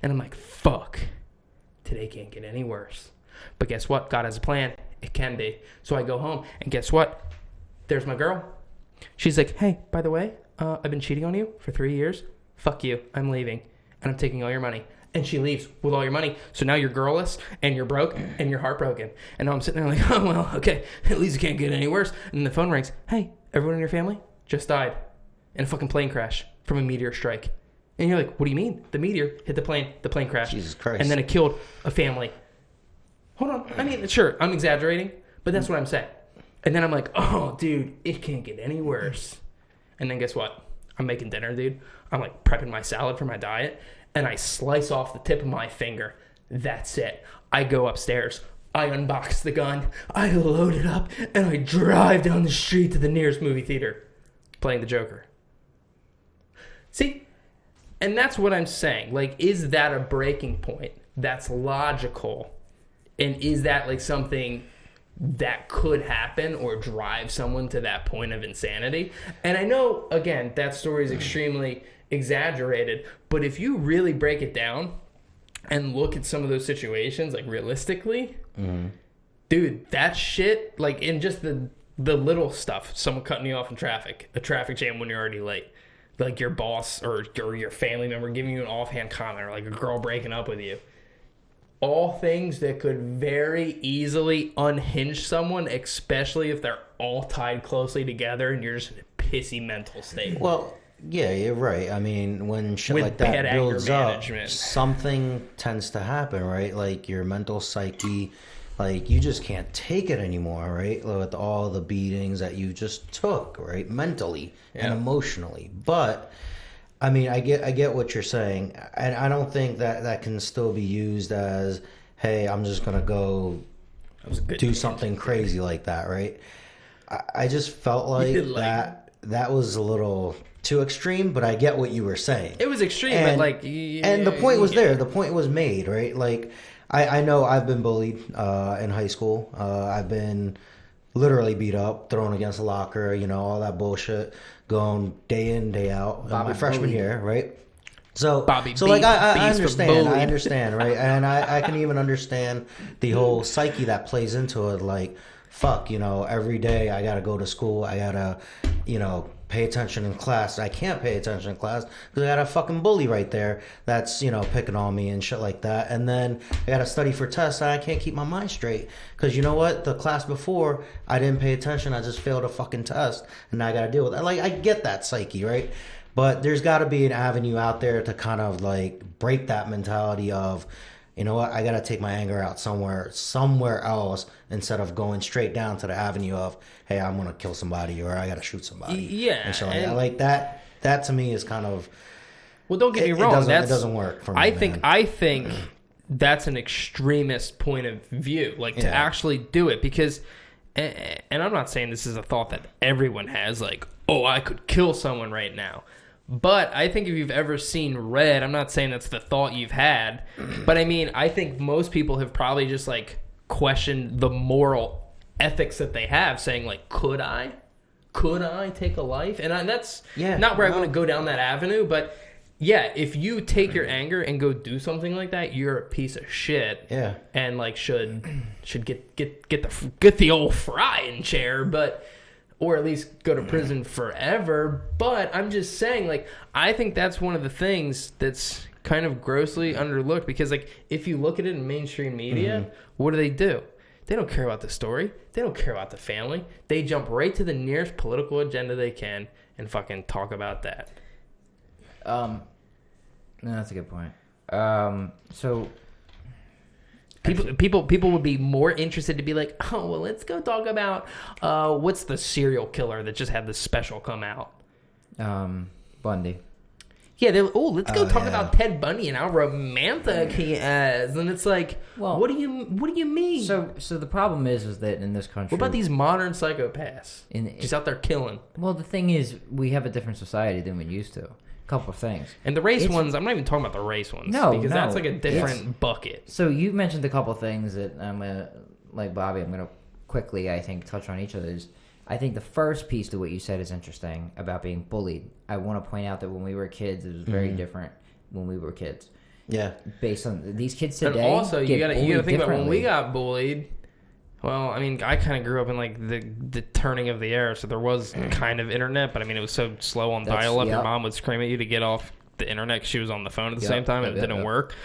And I'm like, fuck. Today can't get any worse. But guess what? God has a plan. It can be. So I go home, and guess what? There's my girl. She's like, hey, by the way, I've been cheating on you for 3 years. Fuck you. I'm leaving. And I'm taking all your money. And she leaves with all your money. So now you're girlless, and you're broke, and you're heartbroken. And now I'm sitting there like, oh, well, okay. At least it can't get any worse. And then the phone rings. Hey, everyone in your family just died in a fucking plane crash from a meteor strike. And you're like, what do you mean? The meteor hit the plane crashed. Jesus Christ. And then it killed a family. Hold on. I mean, sure, I'm exaggerating, but that's what I'm saying. And then I'm like, oh, dude, it can't get any worse. And then guess what? I'm making dinner, dude. I'm like prepping my salad for my diet, and I slice off the tip of my finger. That's it. I go upstairs. I unbox the gun. I load it up, and I drive down the street to the nearest movie theater, playing the Joker. See? And that's what I'm saying. Like, is that a breaking point that's logical? And is that like something that could happen or drive someone to that point of insanity? And I know, again, that story is extremely exaggerated, but if you really break it down and look at some of those situations, like realistically, dude, that shit, like in just the little stuff, someone cutting you off in traffic, a traffic jam when you're already late, like your boss or your family member giving you an offhand comment, or like a girl breaking up with you. All things that could very easily unhinge someone, especially if they're all tied closely together and you're just in a pissy mental state. Well, yeah, you're right. I mean, when shit With like that bad anger builds up, management. something tends to happen, right? Like your mental psyche, like you just can't take it anymore, right? With all the beatings that you just took, right? Mentally and emotionally. But I mean, I get what you're saying, and I don't think that can still be used as, hey, I'm just gonna go do something crazy like that, right? I just felt like that was a little too extreme, but I get what you were saying. It was extreme, but like, and the point was there. The point was made, right? Like, I know I've been bullied in high school. I've been literally beat up, thrown against a locker, all that bullshit, going day in, day out. My freshman year, right? So like I understand, right? And I can even understand the whole psyche that plays into it. Like, fuck, every day I gotta go to school. I gotta, pay attention in class. I can't pay attention in class because I got a fucking bully right there that's, picking on me and shit like that. And then I got to study for tests and I can't keep my mind straight because you know what? The class before, I didn't pay attention. I just failed a fucking test and now I got to deal with it. Like, I get that psyche, right? But there's got to be an avenue out there to kind of like break that mentality of, you know what, I got to take my anger out somewhere else instead of going straight down to the avenue of, hey, I'm going to kill somebody or I got to shoot somebody. Yeah. And shit like that. Like that to me is kind of... Well, don't get me wrong. It doesn't work for me, I think that's an extremist point of view, like to actually do it because, and I'm not saying this is a thought that everyone has, like, oh, I could kill someone right now. But I think if you've ever seen Red, I'm not saying that's the thought you've had, but I mean, I think most people have probably just like questioned the moral ethics that they have, saying like, could I take a life? And that's not where I want to go down that avenue, but yeah, if you take your anger and go do something like that, you're a piece of shit. Yeah. And like should get the old frying chair, but... or at least go to prison forever. But I'm just saying, like, I think that's one of the things that's kind of grossly underlooked because, like, if you look at it in mainstream media, what do? They don't care about the story. They don't care about the family. They jump right to the nearest political agenda they can and fucking talk about that. No, that's a good point. So... People would be more interested to be like, oh, well, let's go talk about what's the serial killer that just had this special come out? Bundy. Yeah, let's go talk about Ted Bundy and how romantic he is. And it's like, well, what do you mean? So the problem is that in this country, what about these modern psychopaths just out there killing? Well, the thing is, we have a different society than we used to. Couple of things. And the race ones, I'm not even talking about the race ones. Because that's like a different bucket. So you mentioned a couple of things that I'm going to, like Bobby, I'm going to quickly, I think, touch on each of those. I think the first piece to what you said is interesting about being bullied. I want to point out that when we were kids, it was very different when we were kids. Yeah. Based on these kids today. And also, you got to think about when we got bullied. Well, I mean, I kind of grew up in like the turning of the era, so there was kind of internet, but I mean, it was so slow on dial-up. Your mom would scream at you to get off the internet because she was on the phone at the same time, and it didn't work.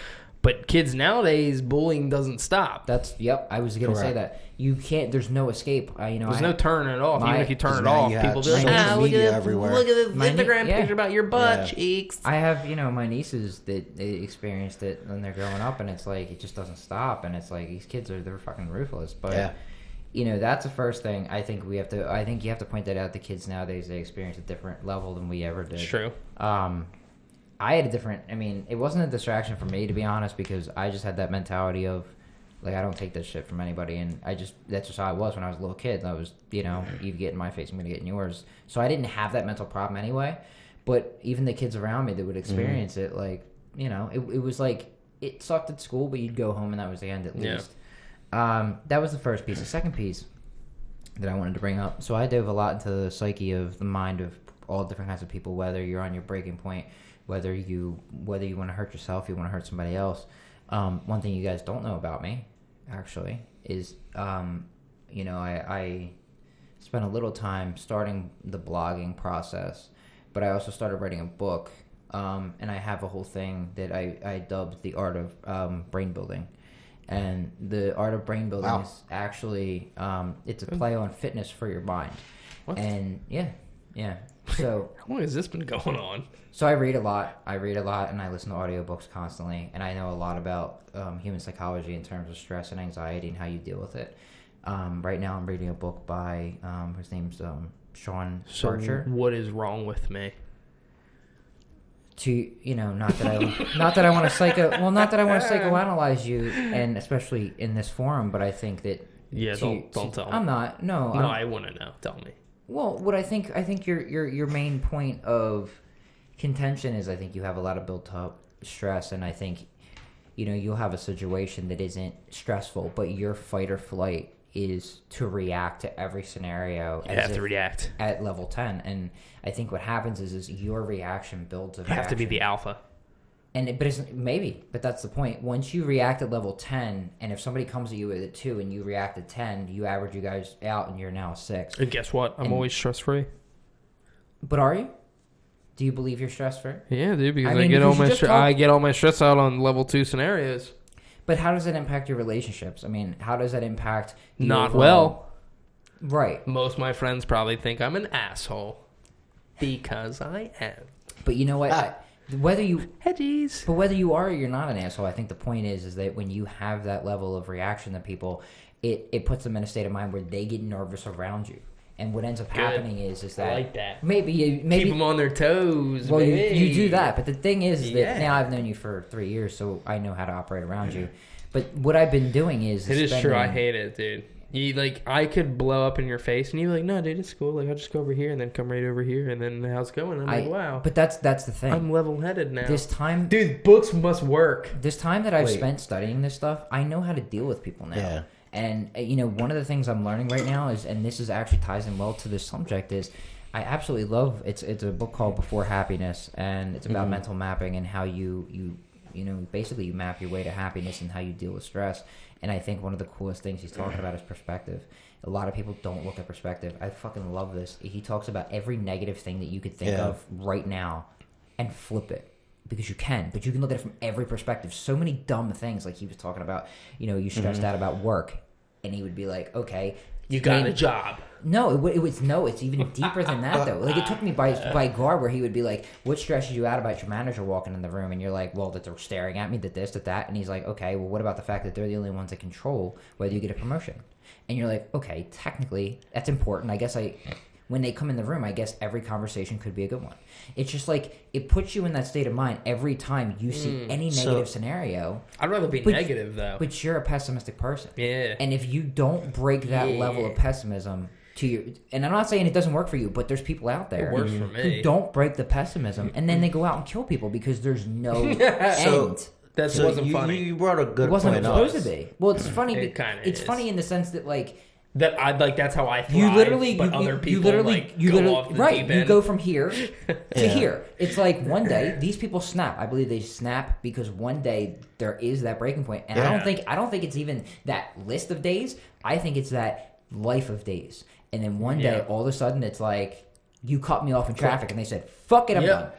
But kids nowadays, bullying doesn't stop. I was going to say that. You can't, there's no escape. There's no turning it off. Even if you turn it off, people do like, look at this Instagram picture about your butt cheeks. I have, my nieces that they experienced it when they're growing up, and it's like, it just doesn't stop. And it's like, these kids they're fucking ruthless. But, that's the first thing I think you have to point that out. The kids nowadays, they experience a different level than we ever did. It's true. I had it wasn't a distraction for me, to be honest, because I just had that mentality of, like, I don't take this shit from anybody, and that's just how I was when I was a little kid. I was, you get in my face, I'm going to get in yours. So I didn't have that mental problem anyway, but even the kids around me that would experience it, like, it was like, it sucked at school, but you'd go home and that was the end at least. That was the first piece. The second piece that I wanted to bring up, so I dove a lot into the psyche of the mind of all different kinds of people, whether you're on your breaking point, whether you want to hurt yourself, you want to hurt somebody else. One thing you guys don't know about me, actually, is, I spent a little time starting the blogging process but I also started writing a book, and I have a whole thing that I dubbed the art of brain building. And the art of brain building is actually it's a play on fitness for your mind. What? And yeah. So how long has this been going on? So I read a lot, and I listen to audiobooks constantly, and I know a lot about human psychology in terms of stress and anxiety and how you deal with it. Right now I'm reading a book by his name's Sean Archer. What is wrong with me? Not that I want to psychoanalyze you, and especially in this forum, but I think that don't tell me. I'm not. No, I want to know. Tell me. Well, what I think your main point of contention is, I think you have a lot of built up stress, and I think you'll have a situation that isn't stressful, but your fight or flight is to react to every scenario. You have to react at level 10, and I think what happens is your reaction builds a reaction. You have to be the alpha. But that's the point. Once you react at level 10, and if somebody comes at you with a 2 and you react at 10, you average you guys out, and you're now a 6. And guess what? I'm always stress free. But are you? Do you believe you're stress free? Yeah, dude. Because I get all my stress out on level 2 scenarios. But how does that impact your relationships? I mean, how does that impact? Not well. Right. Most of my friends probably think I'm an asshole because I am. But you know what? Whether you Hedgies. But whether you are or you're not an asshole, I think the point is that when you have that level of reaction to people, it puts them in a state of mind where they get nervous around you. And what ends up happening is that I like that. Maybe keep them on their toes. Well, you do that, but the thing is that now I've known you for 3 years, so I know how to operate around you. But what I've been doing is it is true. I hate it, dude. I could blow up in your face, and you'd be like, "No, dude, it's cool. Like, I'll just go over here and then come right over here, and then how's it going?" I'm like, "Wow." But that's the thing. I'm level-headed now. This time, dude, books must work. This time that I've spent studying this stuff, I know how to deal with people now. Yeah. And one of the things I'm learning right now is, and this is actually ties in well to this subject, is I absolutely love it's a book called Before Happiness, and it's about mental mapping and how you basically you map your way to happiness and how you deal with stress. And I think one of the coolest things he's talking about is perspective. A lot of people don't look at perspective. I fucking love this. He talks about every negative thing that you could think of right now and flip it. Because you can, but you can look at it from every perspective. So many dumb things, like he was talking about, you stressed out about work, and he would be like, okay, you got a job. No, it's even deeper than that, though. Like, it took me by guard where he would be like, what stresses you out about your manager walking in the room? And you're like, well, that they're staring at me, that this, that that. And he's like, okay, well, what about the fact that they're the only ones that control whether you get a promotion? And you're like, okay, technically, that's important. I guess when they come in the room, I guess every conversation could be a good one. It's just like, it puts you in that state of mind every time you see any negative scenario. I'd rather be negative, though. But you're a pessimistic person. Yeah. And if you don't break that level of pessimism to your... And I'm not saying it doesn't work for you, but there's people out there it works for me. who don't break the pessimism, and then they go out and kill people because there's no end. That wasn't funny. You brought a good point up. It wasn't supposed to be. Well, it's funny. It's funny in the sense that, like... That I like. That's how I thrive. You literally, but other people go off the right. deep end. You go from here to here. It's like one day these people snap. I believe they snap because one day there is that breaking point, and I don't think it's even that list of days. I think it's that life of days, and then one day all of a sudden it's like you cut me off in traffic, and they said, "Fuck it, I'm done."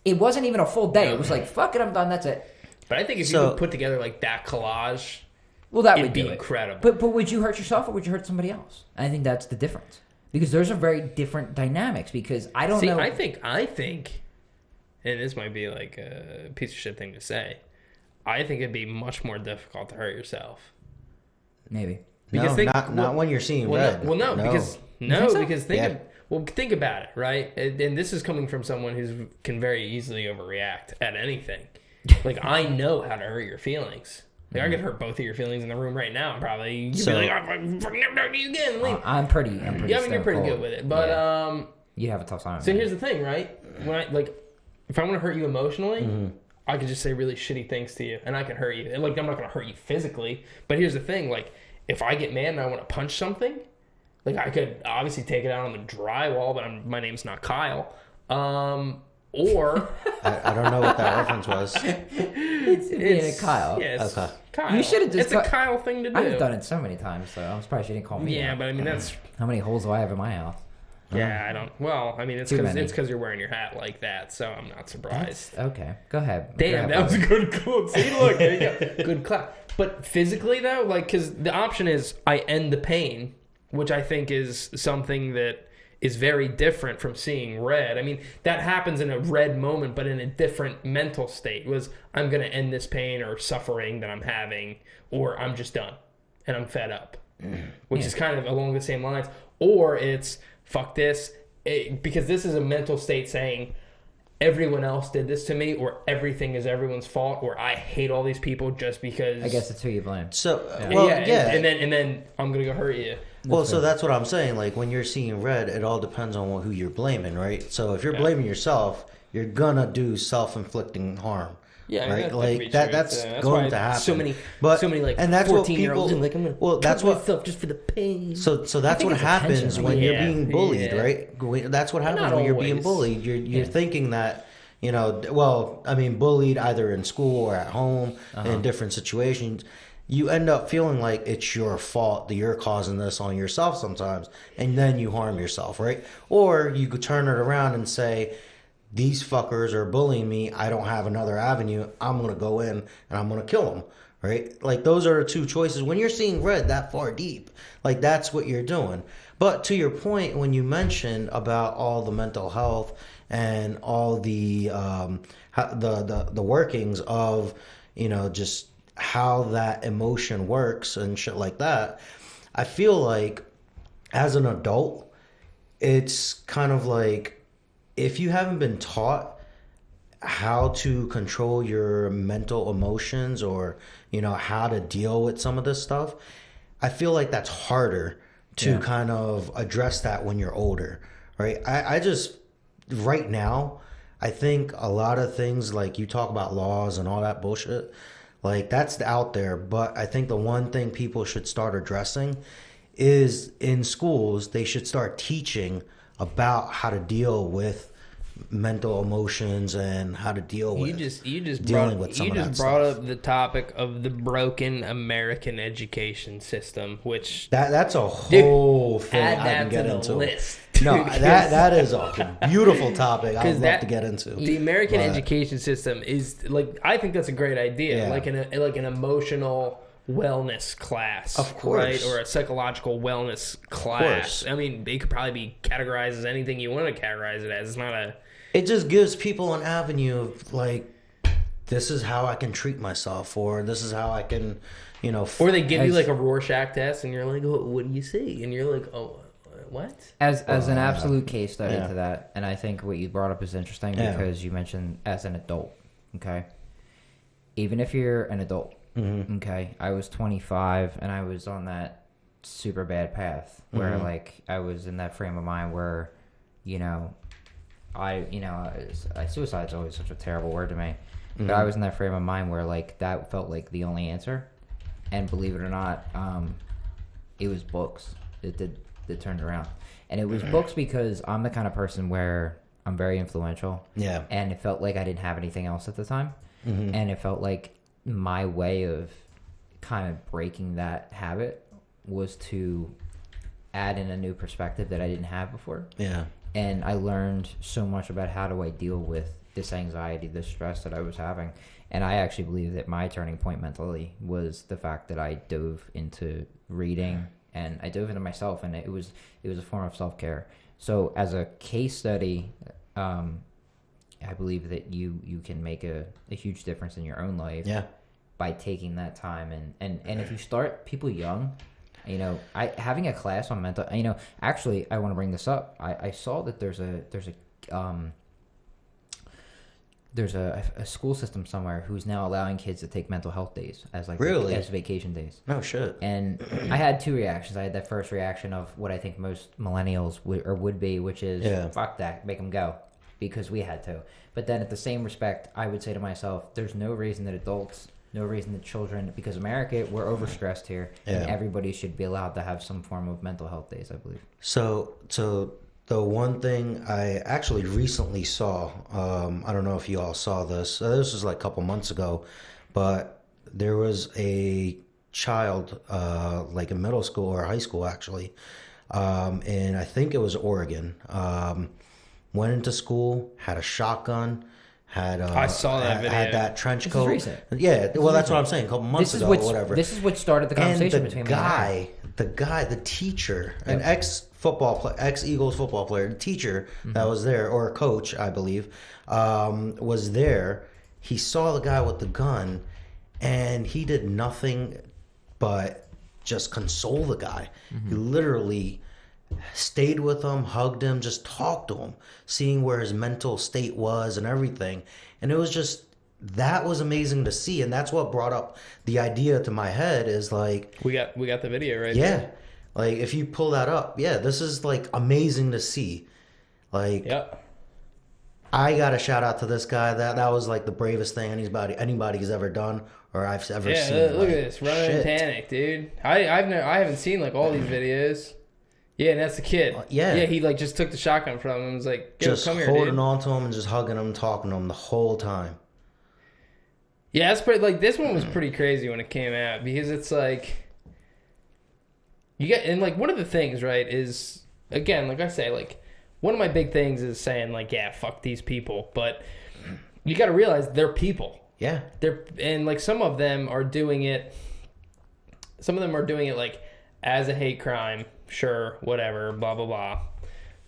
It wasn't even a full day. It was like, "Fuck it, I'm done." That's it. But I think if you could put together like that collage. Well, that It'd would be incredible. But would you hurt yourself or would you hurt somebody else? I think that's the difference. Because those are very different dynamics. Because I don't know. I think, and this might be like a piece of shit thing to say, I think it'd be much more difficult to hurt yourself. Maybe. Because not when you're seeing red. Think about it, right? And this is coming from someone who can very easily overreact at anything. Like, I know how to hurt your feelings. Like, I could hurt both of your feelings in the room right now, and probably you'd be like, "I'm fucking never talking to you again." Leave. I'm pretty. You're pretty good with it, but you have a tough time. So here's the thing, right? When if I want to hurt you emotionally, I could just say really shitty things to you, and I can hurt you. And like, I'm not going to hurt you physically, but here's the thing: like, if I get mad and I want to punch something, like I could obviously take it out on the drywall, but my name's not Kyle. Or I don't know what that reference was. It's Kyle. Yes, okay. Kyle. You should have just. It's a Kyle thing to do. I've done it so many times, so I'm surprised you didn't call me. Yeah, but I mean that's. How many holes do I have in my house? Yeah, I don't. Well, I mean, it's Too because many. you're wearing your hat like that, so I'm not surprised. Okay, go ahead. Damn, Go ahead, that was a good quote. See, look, there you go. Good clap. But physically, though, like, because the option is I end the pain, which I think is something that is very different from seeing red. I mean, that happens in a red moment, but in a different mental state. Was I'm going to end this pain or suffering that I'm having, or I'm just done and I'm fed up, which is kind of along the same lines. Or it's fuck this, because this is a mental state saying everyone else did this to me, or everything is everyone's fault, or I hate all these people just because. I guess it's who you blame. So, And then I'm gonna go hurt you. Well, so that's what I'm saying. Like, when you're seeing red, it all depends on who you're blaming, right? So if you're blaming yourself, you're gonna do self-inflicting harm. Yeah, right. Like that's going to happen. So many like and that's what 14-year-olds people. like, I'm gonna well, that's what. myself just for the pain. So that's what it's happens attention. when you're Yeah, being bullied, yeah. right? That's what happens not when you're being always. bullied. You're thinking that, bullied either in school or at home in different situations. You end up feeling like it's your fault that you're causing this on yourself sometimes, and then you harm yourself, right? Or you could turn it around and say, these fuckers are bullying me. I don't have another avenue. I'm going to go in and I'm going to kill them, right? Like, those are two choices. When you're seeing red that far deep, like, that's what you're doing. But to your point, when you mentioned about all the mental health and all the workings of, just how that emotion works and shit like that, I feel like as an adult, it's kind of like, if you haven't been taught how to control your mental emotions, or how to deal with some of this stuff, I feel like that's harder to kind of address that when you're older, right? I just right now, I think a lot of things, like you talk about laws and all that bullshit, like, that's out there. But I think the one thing people should start addressing is, in schools, they should start teaching about how to deal with mental emotions and how to deal with dealing with some of that brought stuff. up the topic of the broken American education system, which That's a whole thing add I that can get to the into. list. No, that is a beautiful topic I would love to get into. The American But- education system is like, I think that's a great idea, Yeah. like an emotional wellness class, Of course. right? Or a psychological wellness class. I mean, it could probably be categorized as anything you want to categorize it as. It's not a. It just gives people an avenue of, like, this is how I can treat myself, or this is how I can, Or they give you like a Rorschach test, and you're like, oh, what do you see? And you're like, oh, what? As an absolute case study Yeah. to that, and I think what you brought up is interesting because you mentioned as an adult, okay? Even if you're an adult, okay? I was 25 and I was on that super bad path where like I was in that frame of mind where, suicide's always such a terrible word to me, but I was in that frame of mind where like that felt like the only answer, and believe it or not, it was books. That turned around, and it was books because I'm the kind of person where I'm very influential. Yeah. And it felt like I didn't have anything else at the time, and it felt like my way of kind of breaking that habit was to add in a new perspective that I didn't have before. Yeah. And I learned so much about how do I deal with this anxiety, this stress that I was having. And I actually believe that my turning point mentally was the fact that I dove into reading, and I dove into myself, and it was a form of self-care. So as a case study, I believe that you can make a huge difference in your own life by taking that time. And if you start people young, having a class on mental, actually I want to bring this up. I saw that there's a school system somewhere who's now allowing kids to take mental health days as as vacation days. No shit. And I had two reactions. I had that first reaction of what I think most millennials would be, which is fuck that, make them go, because we had to. But then at the same respect, I would say to myself, there's no reason that children, because America, we're overstressed here, and everybody should be allowed to have some form of mental health days, I believe. So the one thing I actually recently saw, I don't know if you all saw this. This was like a couple months ago, but there was a child, like in middle school or high school actually, and I think it was Oregon. Went into school, had a shotgun, had I saw that video. had that trench coat. recent. Yeah, well, that's what I'm saying. A couple months ago, or whatever. This is what started the conversation between me and Aaron. The teacher, an ex-Eagles football player, the teacher that was there, or a coach, I believe, was there. He saw the guy with the gun, and he did nothing but just console the guy. He literally stayed with him, hugged him, just talked to him, seeing where his mental state was and everything. And it was just, that was amazing to see. And that's what brought up the idea to my head is like, We got the video right yeah, there. like if you pull that up, yeah, this is like amazing to see. Like, Yep. I got a shout out to this guy. That was like the bravest thing anybody's ever done or I've ever seen. Yeah, look Like, at this. Run in shit. panic, dude. I haven't seen like all these videos. Yeah, and that's the kid. Yeah. Yeah, he like just took the shotgun from him and was like, yo, Just come here, holding dude. on to him and just hugging him, talking to him the whole time. Yeah, that's pretty. Like this one was pretty crazy when it came out because it's like you get and like one of the things right is again like I say like one of my big things is saying like yeah fuck these people, but you got to realize they're people. Yeah. And like some of them are doing it. Some of them are doing it like as a hate crime, sure, whatever, blah blah blah.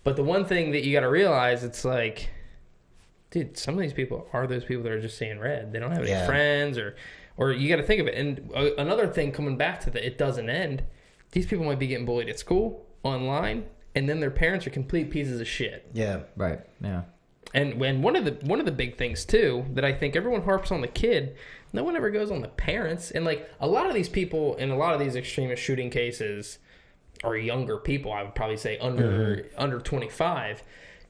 But the one thing that you got to realize, it's like. Dude, some of these people are those people that are just seeing red. They don't have any friends, or you got to think of it. And another thing coming back to it doesn't end. These people might be getting bullied at school, online, and then their parents are complete pieces of shit. Yeah. Right. Yeah. And when one of the big things too that I think everyone harps on the kid, no one ever goes on the parents. And like a lot of these people in a lot of these extremist shooting cases are younger people. I would probably say under 25.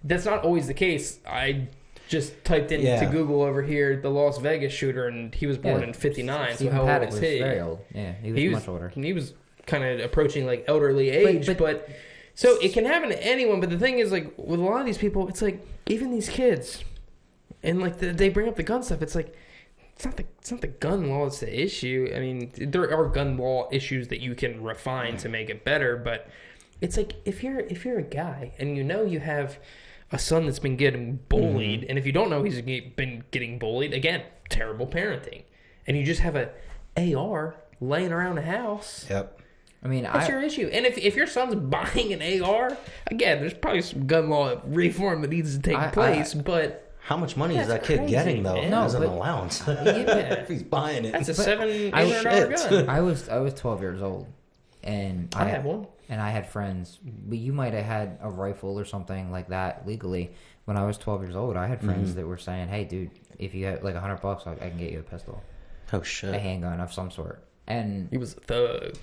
That's not always the case. I just typed into Google over here the Las Vegas shooter, and he was born in 59. So how old is he? Very old. Yeah, he was much older. He was kind of approaching like elderly age, but so it can happen to anyone. But the thing is, like with a lot of these people, it's like even these kids, and like they bring up the gun stuff. It's like it's not the gun law that's the issue. I mean, there are gun law issues that you can refine to make it better, but it's like if you're a guy and you know you have a son that's been getting bullied, and if you don't know he's been getting bullied, again, terrible parenting, and you just have a AR laying around the house. Yep. I mean, what's your issue? And if your son's buying an AR, again, there's probably some gun law reform that needs to take place, but how much money is that kid crazy, getting though man. as an allowance? If he's buying it, that's a $700 gun. I was 12 years old, and I have one. And I had friends. But you might have had a rifle or something like that legally. When I was 12 years old, I had friends that were saying, "Hey, dude, if you have like $100, I can get you a pistol, oh shit, a handgun of some sort." And he was a thug.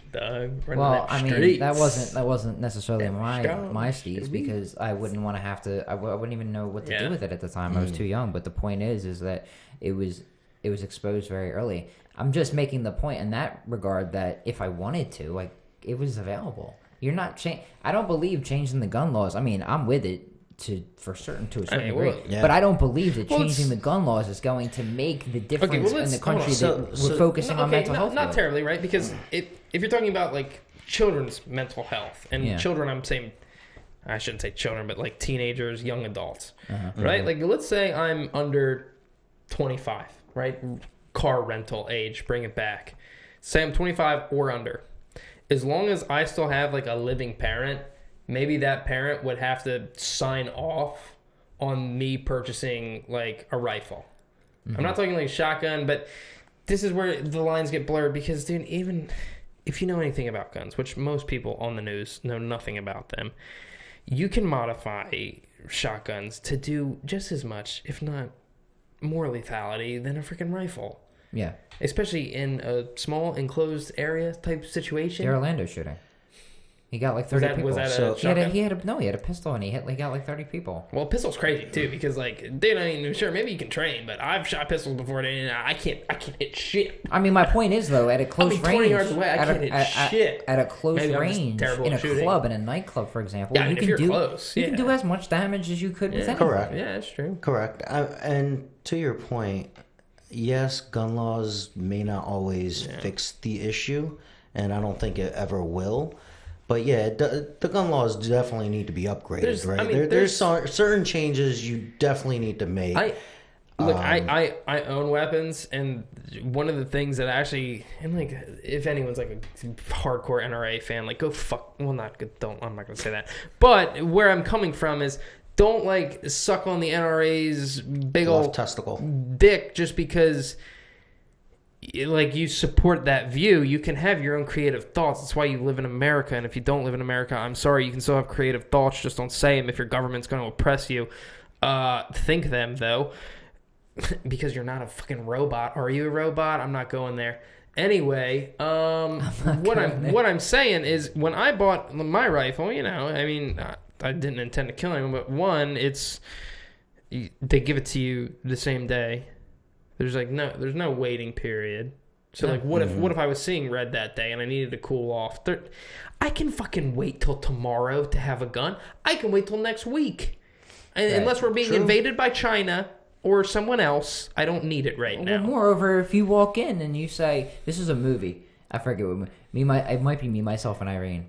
Well, I mean, streets. that wasn't necessarily my steez because I wouldn't want to have to. I wouldn't even know what to do with it at the time. I was too young. But the point is that it was exposed very early. I'm just making the point in that regard that if I wanted to, like, it was available. You're not I don't believe changing the gun laws. I mean, I'm with it to a certain degree, but I don't believe that changing the gun laws is going to make the difference in the country that we're focusing on mental health. Not terribly, right? Because if you're talking about like children's mental health and children, I'm saying I shouldn't say children, but like teenagers, young adults, right? Like let's say I'm under 25, right? Car rental age, bring it back. Say I'm 25 or under. As long as I still have like a living parent, maybe that parent would have to sign off on me purchasing like a rifle. I'm not talking like a shotgun, but this is where the lines get blurred because, dude, even if you know anything about guns, which most people on the news know nothing about them, you can modify shotguns to do just as much, if not more lethality than a freaking rifle. Yeah. Especially in a small enclosed area type situation. The Orlando shooting. He got like 30 people. Was that a shotgun? He had a pistol and he got like 30 people. Well, pistol's crazy too because like dude, I mean, sure, maybe you can train, but I've shot pistols before and I can't hit shit. I mean, my point is though, at a close range, 20 yards away, I can't hit shit. At a close range, in a club, in a nightclub, for example, you can do as much damage as you could with anyone. Correct. Yeah, that's true. Correct. And to your point, yes, gun laws may not always fix the issue, and I don't think it ever will. But yeah, the gun laws definitely need to be upgraded, right? I mean, there's certain changes you definitely need to make. I own weapons, and one of the things that actually, and like, if anyone's like a hardcore NRA fan, like, go fuck. Well, not good. Don't. I'm not gonna say that. But where I'm coming from is, don't like suck on the NRA's big old testicle dick just because. Like, you support that view. You can have your own creative thoughts. That's why you live in America. And if you don't live in America, I'm sorry, you can still have creative thoughts. Just don't say them if your government's going to oppress you. Think them, though, because you're not a fucking robot. Are you a robot? I'm not going there. Anyway, what I'm saying is, when I bought my rifle, you know, I mean, I didn't intend to kill anyone, but one, they give it to you the same day. There's no waiting period. So like, what if I was seeing red that day and I needed to cool off? I can fucking wait till tomorrow to have a gun. I can wait till next week, unless we're being invaded by China or someone else. I don't need it right now. Moreover, if you walk in and you say, "This is a movie," I forget what it might be Me, Myself, and Irene.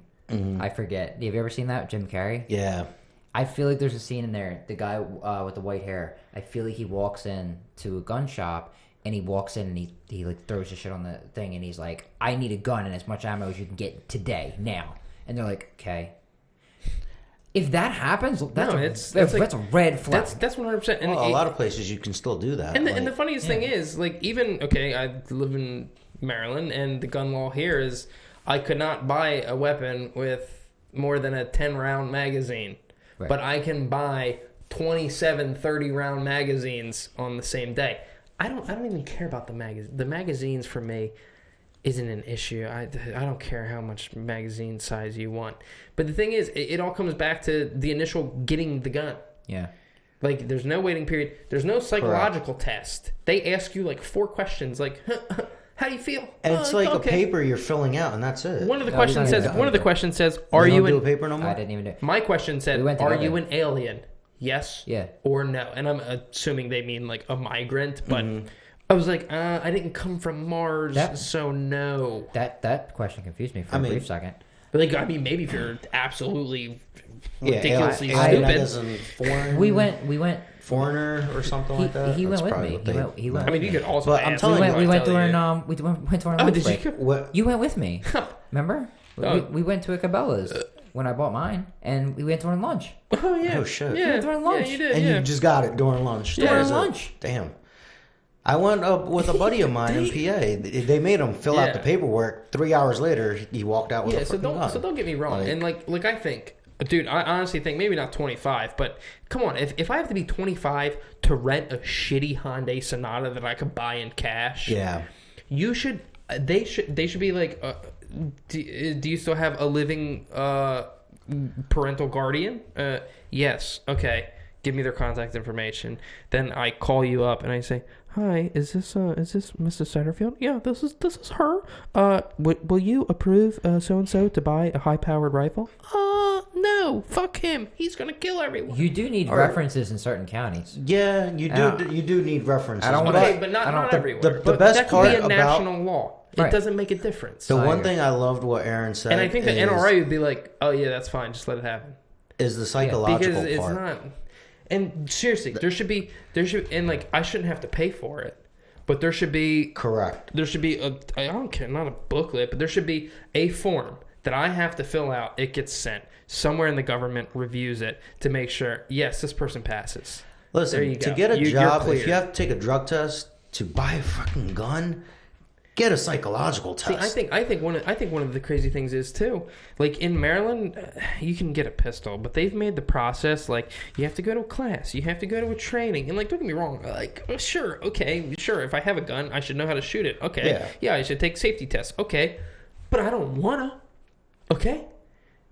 I forget. Have you ever seen that with Jim Carrey? Yeah. I feel like there's a scene in there, the guy with the white hair, I feel like he walks in to a gun shop, and he walks in and he like throws his shit on the thing, and he's like, I need a gun and as much ammo as you can get today, now. And they're like, okay. If that happens, that's a red flag. That's 100%. And a lot of places you can still do that. And the funniest thing is, like, even, okay, I live in Maryland, and the gun law here is I could not buy a weapon with more than a 10-round magazine. Right. But I can buy 27 30-round magazines on the same day. I don't even care about the magazine. The magazines for me isn't an issue. I don't care how much magazine size you want. But the thing is, it all comes back to the initial getting the gun. Yeah. Like, there's no waiting period. There's no psychological test. They ask you like 4 questions, like, how do you feel? And it's like a paper you're filling out, and that's it. One of the questions says, "Are you do a paper no more?" I didn't even do it. My question said, "Are you an alien? Yes, yeah, or no?" And I'm assuming they mean like a migrant, but I was like, I didn't come from Mars, so no. That question confused me for a brief second. Like, I mean, maybe if you're absolutely ridiculously stupid. Foreign, we went foreigner or something like that. He went with me. He went. I mean, you could also. But I'm telling you, we went during lunch break. You went with me. Remember? We went to a Cabela's when I bought mine, and we went during lunch. Oh yeah. Oh shit. Yeah, during lunch. Yeah, you did. And you just got it during lunch. During lunch. Damn. I went up with a buddy of mine in PA. They made him fill out the paperwork. 3 hours later, he walked out with a freaking gun. So don't get me wrong. And like I think, dude, I honestly think maybe not 25, but come on, if I have to be 25 to rent a shitty Hyundai Sonata that I could buy in cash, they should be like, do you still have a living parental guardian? Yes. Okay. Give me their contact information. Then I call you up and I say, "Hi, is this Mrs. Satterfield? Yeah, this is her. Will you approve so and so to buy a high-powered rifle?" No, fuck him. He's gonna kill everyone. You do need references in certain counties. Yeah, you do. You do need references. But not everywhere. The best that part could be a about national law. It doesn't make a difference. The one thing I loved what Aaron said, and I think the NRA would be like, "Oh yeah, that's fine. Just let it happen." Is the psychological because it's part. not. And seriously, there should, and like, I shouldn't have to pay for it, but there should be. Correct. There should be I don't care, not a booklet, but there should be a form that I have to fill out. It gets sent. Somewhere in the government reviews it to make sure, yes, this person passes. Listen, there you go. To get a job, if you have to take a drug test to buy a fucking gun, get a psychological test. See, I think one of the crazy things is too, like in Maryland, you can get a pistol, but they've made the process like you have to go to a class, you have to go to a training, and like, don't get me wrong, like sure, if I have a gun, I should know how to shoot it. Okay, yeah, I should take safety tests. Okay, but I don't wanna. Okay,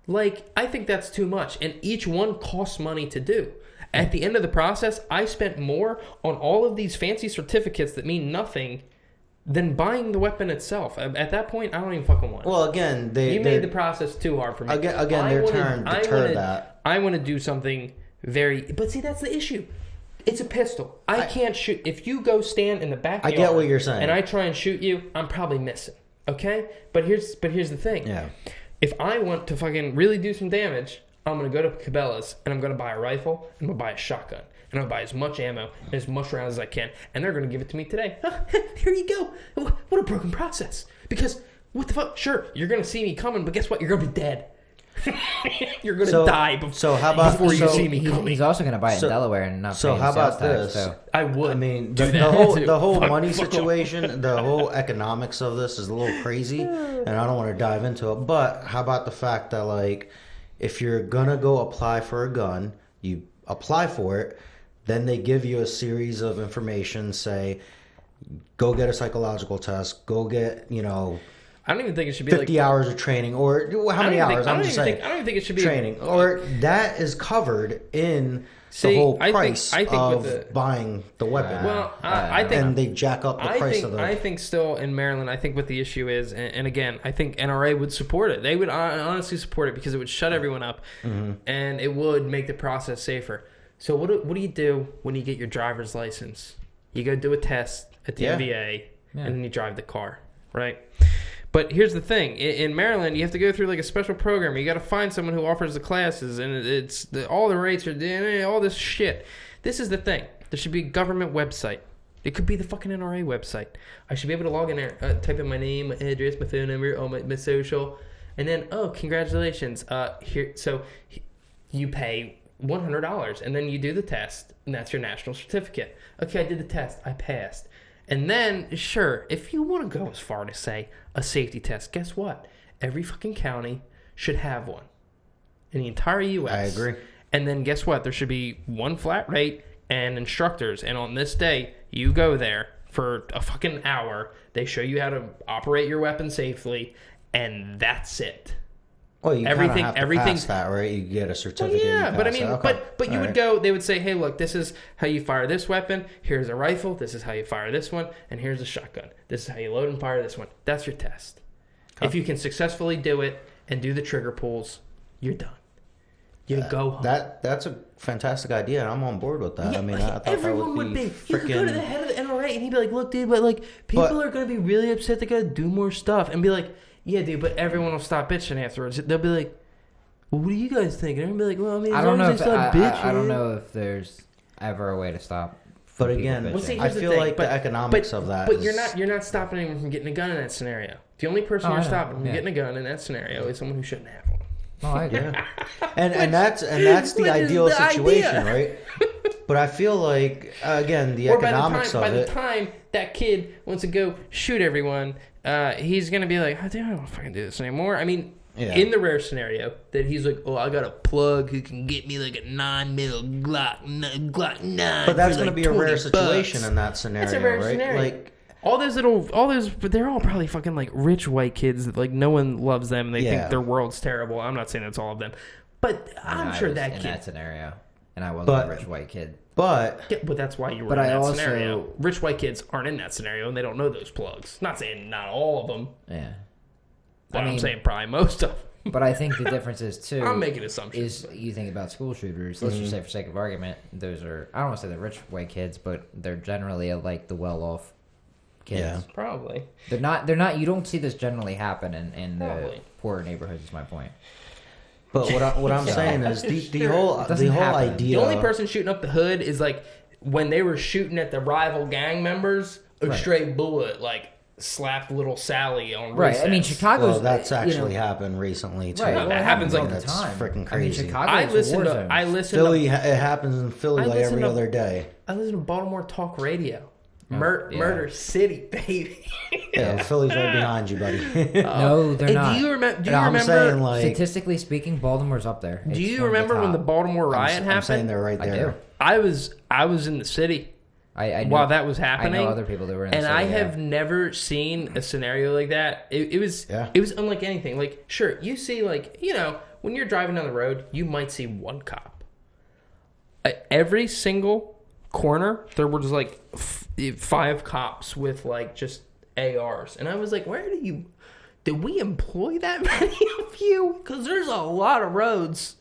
like I think that's too much, and each one costs money to do. At the end of the process, I spent more on all of these fancy certificates that mean nothing than buying the weapon itself. At that point, I don't even fucking want it. Well, again, you made the process too hard for me. Again, they're trying to deter that. I want to do something but see, that's the issue. It's a pistol. I can't shoot. If you go stand in the backyard, I get what you're saying, and I try and shoot you, I'm probably missing. Okay, but here's the thing. Yeah. if I want to fucking really do some damage, I'm going to go to Cabela's and I'm going to buy a rifle and I'm going to buy a shotgun. And I'm going to buy as much ammo and as much rounds as I can. And they're going to give it to me today. Here you go. What a broken process. Because, what the fuck? Sure, you're going to see me coming, but guess what? You're going to be dead. You're going to die before you see me coming. He's also going to buy it in Delaware and not So pay how sales about tax, this? so. I would. I mean, do the whole money situation, the whole economics of this is a little crazy, and I don't want to dive into it. But how about the fact that, like, if you're gonna go apply for a gun, you apply for it, then they give you a series of information, say, go get a psychological test, go get, I don't even think it should be 50 hours of training, or how many hours? I'm just saying. I don't even think it should be training, or that is covered in the whole price of buying the weapon. Well, I think, and they jack up the price of the. I think still in Maryland, I think what the issue is, and again, I think NRA would support it. They would honestly support it because it would shut everyone up, and it would make the process safer. So what do you do when you get your driver's license? You go do a test at the MVA, and then you drive the car, right? But here's the thing. In Maryland, you have to go through like a special program. You got to find someone who offers the classes, and all the rates are all this shit. This is the thing. There should be a government website. It could be the fucking NRA website. I should be able to log in there, type in my name, my address, my phone number, my social, and then, congratulations. So you pay $100, and then you do the test, and that's your national certificate. Okay, I did the test. I passed. And then, sure, if you want to go as far to say a safety test, guess what? Every fucking county should have one in the entire U.S. I agree. And then guess what? There should be one flat rate and instructors. And on this day, you go there for a fucking hour. They show you how to operate your weapon safely, and that's it. Well, you kind of have to pass that, right? You get a certificate. Well, yeah, but I mean, okay. but you would go. They would say, "Hey, look, this is how you fire this weapon. Here's a rifle. This is how you fire this one, and here's a shotgun. This is how you load and fire this one." That's your test. Okay. If you can successfully do it and do the trigger pulls, you're done. You go home. That's a fantastic idea, and I'm on board with that. Yeah, I mean, I thought everyone that would be. You could go to the head of the NRA, and he'd be like, "Look, dude, but like people are going to be really upset. They got to do more stuff," and be like, "Yeah, dude, but everyone will stop bitching afterwards. They'll be like." Well, what do you guys think? And everybody be like, well, I mean, I don't know if there's ever a way to stop. But again, I feel like the economics of that. But you're not stopping anyone from getting a gun in that scenario. The only person you're stopping from getting a gun in that scenario is someone who shouldn't have one. Oh, I agree. and that's the ideal situation, right? But I feel like again, the economics of it. By the time that kid wants to go shoot everyone, he's gonna be like, oh, dude, I don't fucking do this anymore. I mean. Yeah. In the rare scenario that he's like, oh, I got a plug who can get me like a 9mm Glock 9. But that's going to be a rare situation in that scenario, it's a rare right? Scenario. Like all those, but they're all probably fucking like rich white kids that like no one loves them. And they think their world's terrible. I'm not saying that's all of them, but I'm sure that kid in that scenario, and I wasn't a rich white kid. But that's why you were in that scenario. Rich white kids aren't in that scenario, and they don't know those plugs. Not saying not all of them. Yeah. But I'm saying probably most of them. But I think the difference is, too... I'm making assumptions. Is you think about school shooters, let's just say for sake of argument, those are... I don't want to say they're rich white kids, but they're generally like the well-off kids. Yeah. Probably. They're not... You don't see this generally happen in the poorer neighborhoods is my point. But what I'm saying is the whole idea... The only person shooting up the hood is like when they were shooting at the rival gang members, a stray bullet, like... slapped little Sally on recess. Right. I mean, Chicago's... Well, that's actually happened recently, too. Right. Well, it happens like that's time. Freaking crazy. I mean, I listen Philly, it happens in Philly like every other day. I listen to Baltimore Talk Radio. Murder City, baby. Yeah, Philly's right behind you, buddy. No, they're not. Do you remember? I'm saying, like, statistically speaking, Baltimore's up there. Do you remember when the Baltimore riot happened? I'm saying they're right there. I was in the city. I while that was happening, I know other people that were in the city, I have never seen a scenario like that. It was unlike anything. Like, sure, you see, like, when you're driving down the road, you might see one cop. At every single corner, there were just like 5 cops with like just ARs, and I was like, did we employ that many of you? Because there's a lot of roads.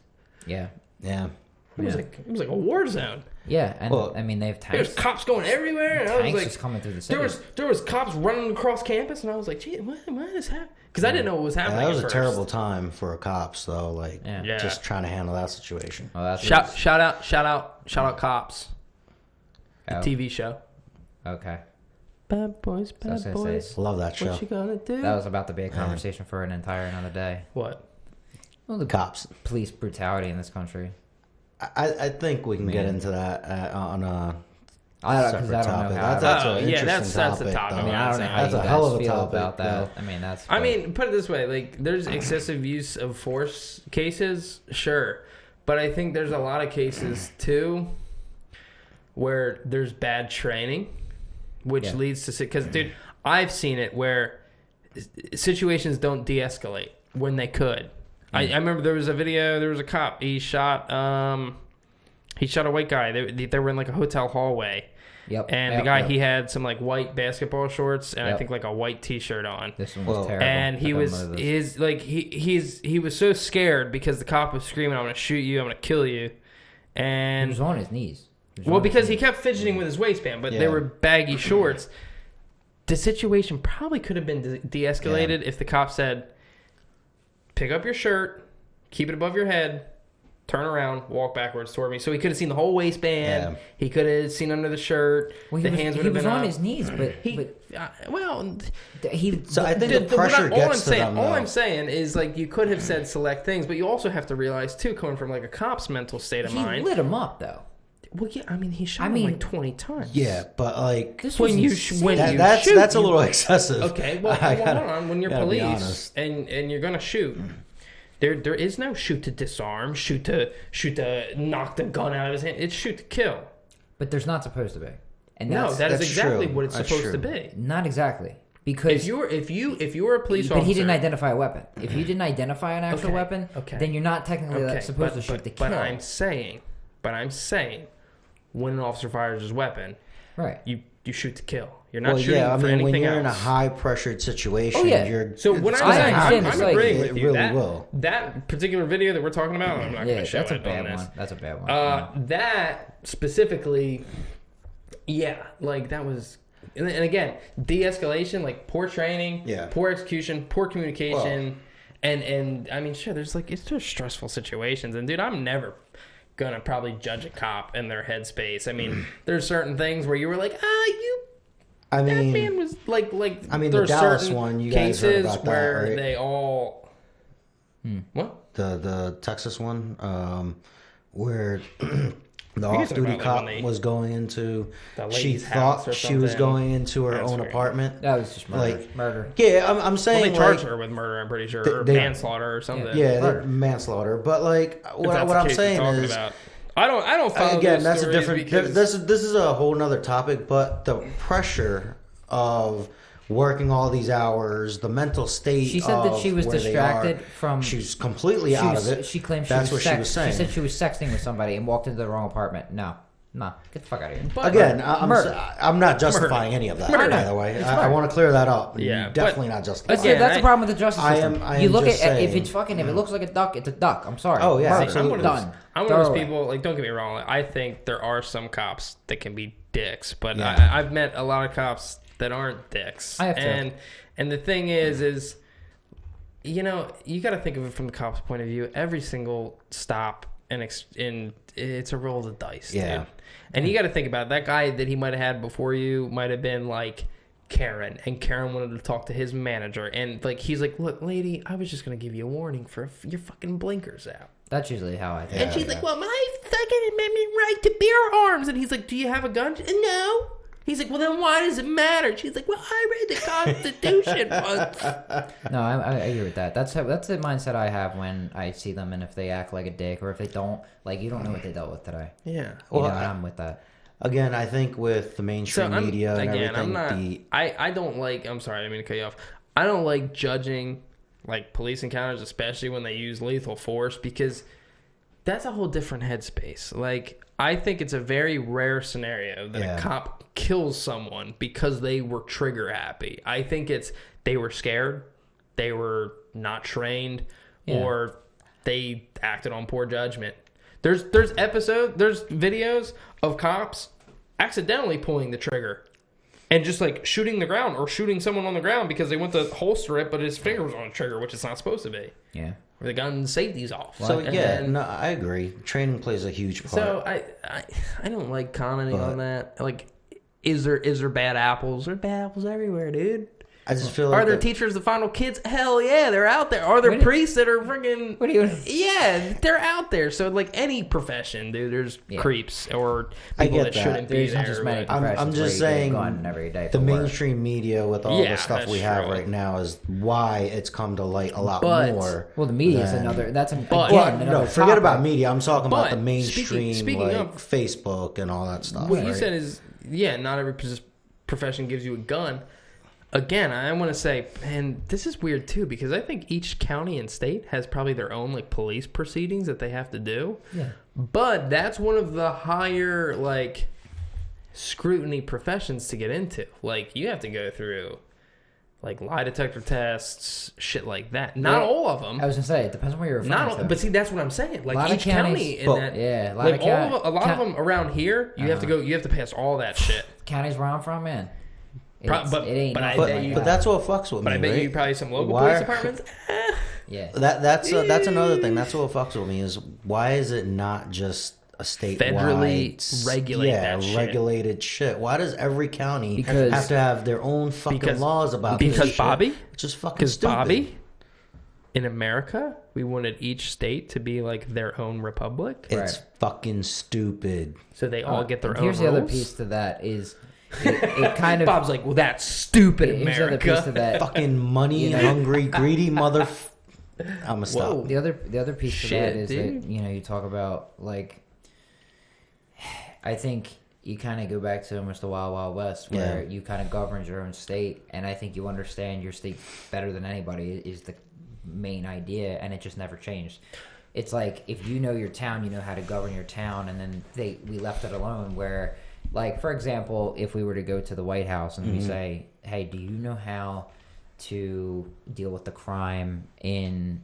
Yeah. It was like a war zone. Yeah, and Well, I mean they have tanks. There's cops going everywhere, and I was Tanks like, just coming through the city. there was cops running across campus, and I was like, gee, what is happening? Because I didn't know what was happening. That was at a first. terrible time for cops, though. Like, Yeah. just trying to handle that situation. Oh, that's Shout out, Cops, the TV show. Okay, Bad boys, I was bad gonna boys. say, Love that show. What you gonna do? that was about to be a conversation for an entire another day. What? Well, the Cops. police brutality in this country. I think we can get into that on a separate I don't topic. know how. That's Oh, an yeah, interesting that's the topic. topic. though. I mean, I don't know how That's you a guys hell of a feel topic, about that. but- I mean, that's. I mean, put it this way: like, there's excessive use of force cases, sure, but I think there's a lot of cases too where there's bad training, which Yeah. leads to because, dude, I've seen it where situations don't de-escalate when they could. I remember there was a video. There was a cop. He shot a white guy. They were in like a hotel hallway. Yep. And the guy, he had some like white basketball shorts and I think like a white T-shirt on. This one was terrible. And he was so scared because the cop was screaming, "I'm gonna shoot you! I'm gonna kill you!" He And was on his knees. well, because he kept fidgeting with his waistband, but they were baggy shorts. The situation probably could have been de-escalated if the cop said, "Pick up your shirt, keep it above your head, turn around, walk backwards toward me." So he could have seen the whole waistband. Yeah. He could have seen under the shirt. Well, the hands would have been on up. his knees, but he. So I think the pressure gets to them. All though. I'm saying is, like, you could have said select things, but you also have to realize too, coming from like a cop's mental state of He mind. lit him up though. Well, yeah, I mean, he shot him like 20 times. Yeah, but like This was insane. that's a little excessive. Okay, well, hold on. When you're gotta be police honest. and you're gonna shoot, there is no shoot to disarm, shoot to knock the gun out of his hand. It's shoot to kill. But there's not supposed to be. And No, that's, that is that's exactly true. what it's That's supposed to true. be. not exactly because If you were a police but officer, he didn't identify a weapon. If you didn't identify an actual Okay, weapon, okay. then you're not technically okay, supposed to shoot to kill. But I'm saying, when an officer fires his weapon, right. you shoot to kill. You're not Well, shooting yeah, I for mean, anything when you're else. in a high pressured situation, Oh, yeah. you're So when it's I'm gonna saying, understand I'm it's like- agreeing with it you. really will. That particular video that we're talking about, I'm not going Yeah, to show that's a it bad on this. one. That's a bad one. That specifically, yeah, like that was, and again, de-escalation, like poor training, Yeah. poor execution, poor communication, and I mean, sure, there's just stressful situations, and dude, I'm never gonna probably judge a cop in their headspace. I mean, there's certain things where you were like, I that mean, man was like I mean, there's the Dallas certain one, you guys heard cases about that, where right? they all what. the Texas one, where the guys off-duty talking about, like, cop when they- was going into. The She lady's house thought or she was something. going into her That's own weird. apartment. that was just murder. like- Murder. Yeah, I'm Well, saying they charged like, her with murder, I'm pretty sure, or they- manslaughter or something. yeah, Murder. manslaughter. But like, If what that's the I'm case we're saying talking is, about. I don't follow again, those that's a stories different. because This is a whole nother topic. But the pressure of working all these hours, the mental state. She said that of she was where they distracted are, from. She's completely out of it. She claimed That's she was what she was saying. She said she was sexting with somebody and walked into the wrong apartment. No, get the fuck out of here. Again, Murder. I'm not justifying any of that. Murder. By the way, It's I murder. want to clear that up. Yeah, Definitely not justifying. Again, That's the problem with the justice I system. am You look just at if saying. it's fucking if it looks like a duck, it's a duck. I'm sorry. Oh, yeah, Murder. absolutely. Done. I'm one Throw of those away. people, like, don't get me wrong, I think there are some cops that can be dicks, but Yeah. I've met a lot of cops that aren't dicks. I have too. And the thing is you know, you got to think of it from the cop's point of view. Every single stop it's a roll of the dice. Yeah. Dude. And you got to think about it. That guy that he might have had before you might have been like Karen, and Karen wanted to talk to his manager, and like he's like, "Look, lady, I was just gonna give you a warning for your fucking blinkers out." That's usually how I think. And she's like, "Well, my Second Amendment right to bear arms." And he's like, "Do you have a gun?" No. He's like, "Well, then why does it matter?" She's like, "Well, I read the Constitution once." No, I agree with that. That's the mindset I have when I see them, and if they act like a dick, or if they don't, like, you don't know what they dealt with today. Yeah. You Well, know, and I'm with that. Again, I think with the mainstream media and everything, I'm not. I don't like. I'm sorry, I didn't mean to cut you off. I don't like judging like police encounters, especially when they use lethal force, because that's a whole different headspace. Like, I think it's a very rare scenario that a cop kills someone because they were trigger happy. I think it's they were scared, they were not trained, or they acted on poor judgment. There's videos of cops accidentally pulling the trigger and just like shooting the ground or shooting someone on the ground because they went to holster it, but his finger was on the trigger, which it's not supposed to be. Yeah. Or the gun safety's off. So no, I agree. Training plays a huge part. So I don't like commenting on that. Like, is there bad apples? There are bad apples everywhere, dude. I just feel like are there teachers that fondle kids? Hell yeah, they're out there. Are there priests that are freaking? What do you? Yeah, they're out there. So like any profession, dude, there's creeps or people that shouldn't be there. Just many I'm just saying, every day the mainstream media with all the stuff we have right now is why it's come to light a lot more. Well, the media is another. That's forget about media. I'm talking about the mainstream, speaking like of Facebook and all that stuff. What you said is, not every profession gives you a gun. Again, I want to say, and this is weird too, because I think each county and state has probably their own like police proceedings that they have to do. Yeah. But that's one of the higher like scrutiny professions to get into. Like you have to go through like lie detector tests, shit like that. Not all of them. I was gonna say it depends on where you're referring to. But see, that's what I'm saying. Like each county in that, a lot of them around here, you have to go. You have to pass all that shit. Counties where I'm from, man. But that's what fucks with me. But I bet you probably some local police departments. Yeah. That's another thing. That's what fucks with me is why is it not just a statewide federally regulated shit? Why does every county have to have their own fucking laws about this shit? Which is fucking stupid. Bobby, in America, we wanted each state to be like their own republic. It's fucking stupid. So they all get their own rules. Here's the other piece to that is it kind of... Bob's like, well, that's stupid, America. The other piece to that. Fucking money-hungry, greedy mother... I'm gonna stop. Whoa. The other piece to that is that, you talk about, like... I think you kind of go back to almost the Wild Wild West where you kind of govern your own state, and I think you understand your state better than anybody is the main idea, and it just never changed. It's like, if you know your town, you know how to govern your town, and then we left it alone where... Like, for example, if we were to go to the White House and we say, hey, do you know how to deal with the crime in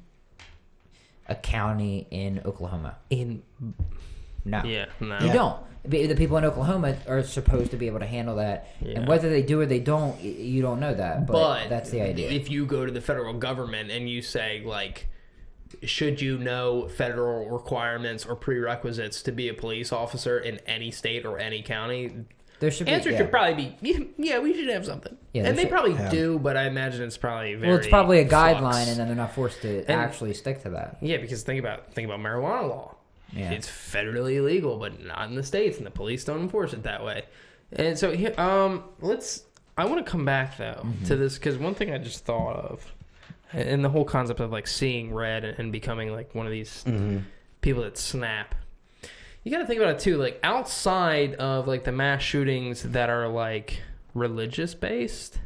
a county in Oklahoma? No. Yeah, no. You don't. The people in Oklahoma are supposed to be able to handle that. Yeah. And whether they do or they don't, you don't know that. But that's the idea. If you go to the federal government and you say, like, should you know federal requirements or prerequisites to be a police officer in any state or any county? There should be. Answer should probably be, we should have something. Yeah, and they probably do, but I imagine it's probably very. Well, it's probably a guideline, and then they're not forced to actually stick to that. Yeah, because think about marijuana law. Yeah. It's federally illegal, but not in the states, and the police don't enforce it that way. And so here, I want to come back though to this because one thing I just thought of. And the whole concept of like seeing red and becoming like one of these people that snap. You got to think about it too. Like outside of like the mass shootings that are like religious based,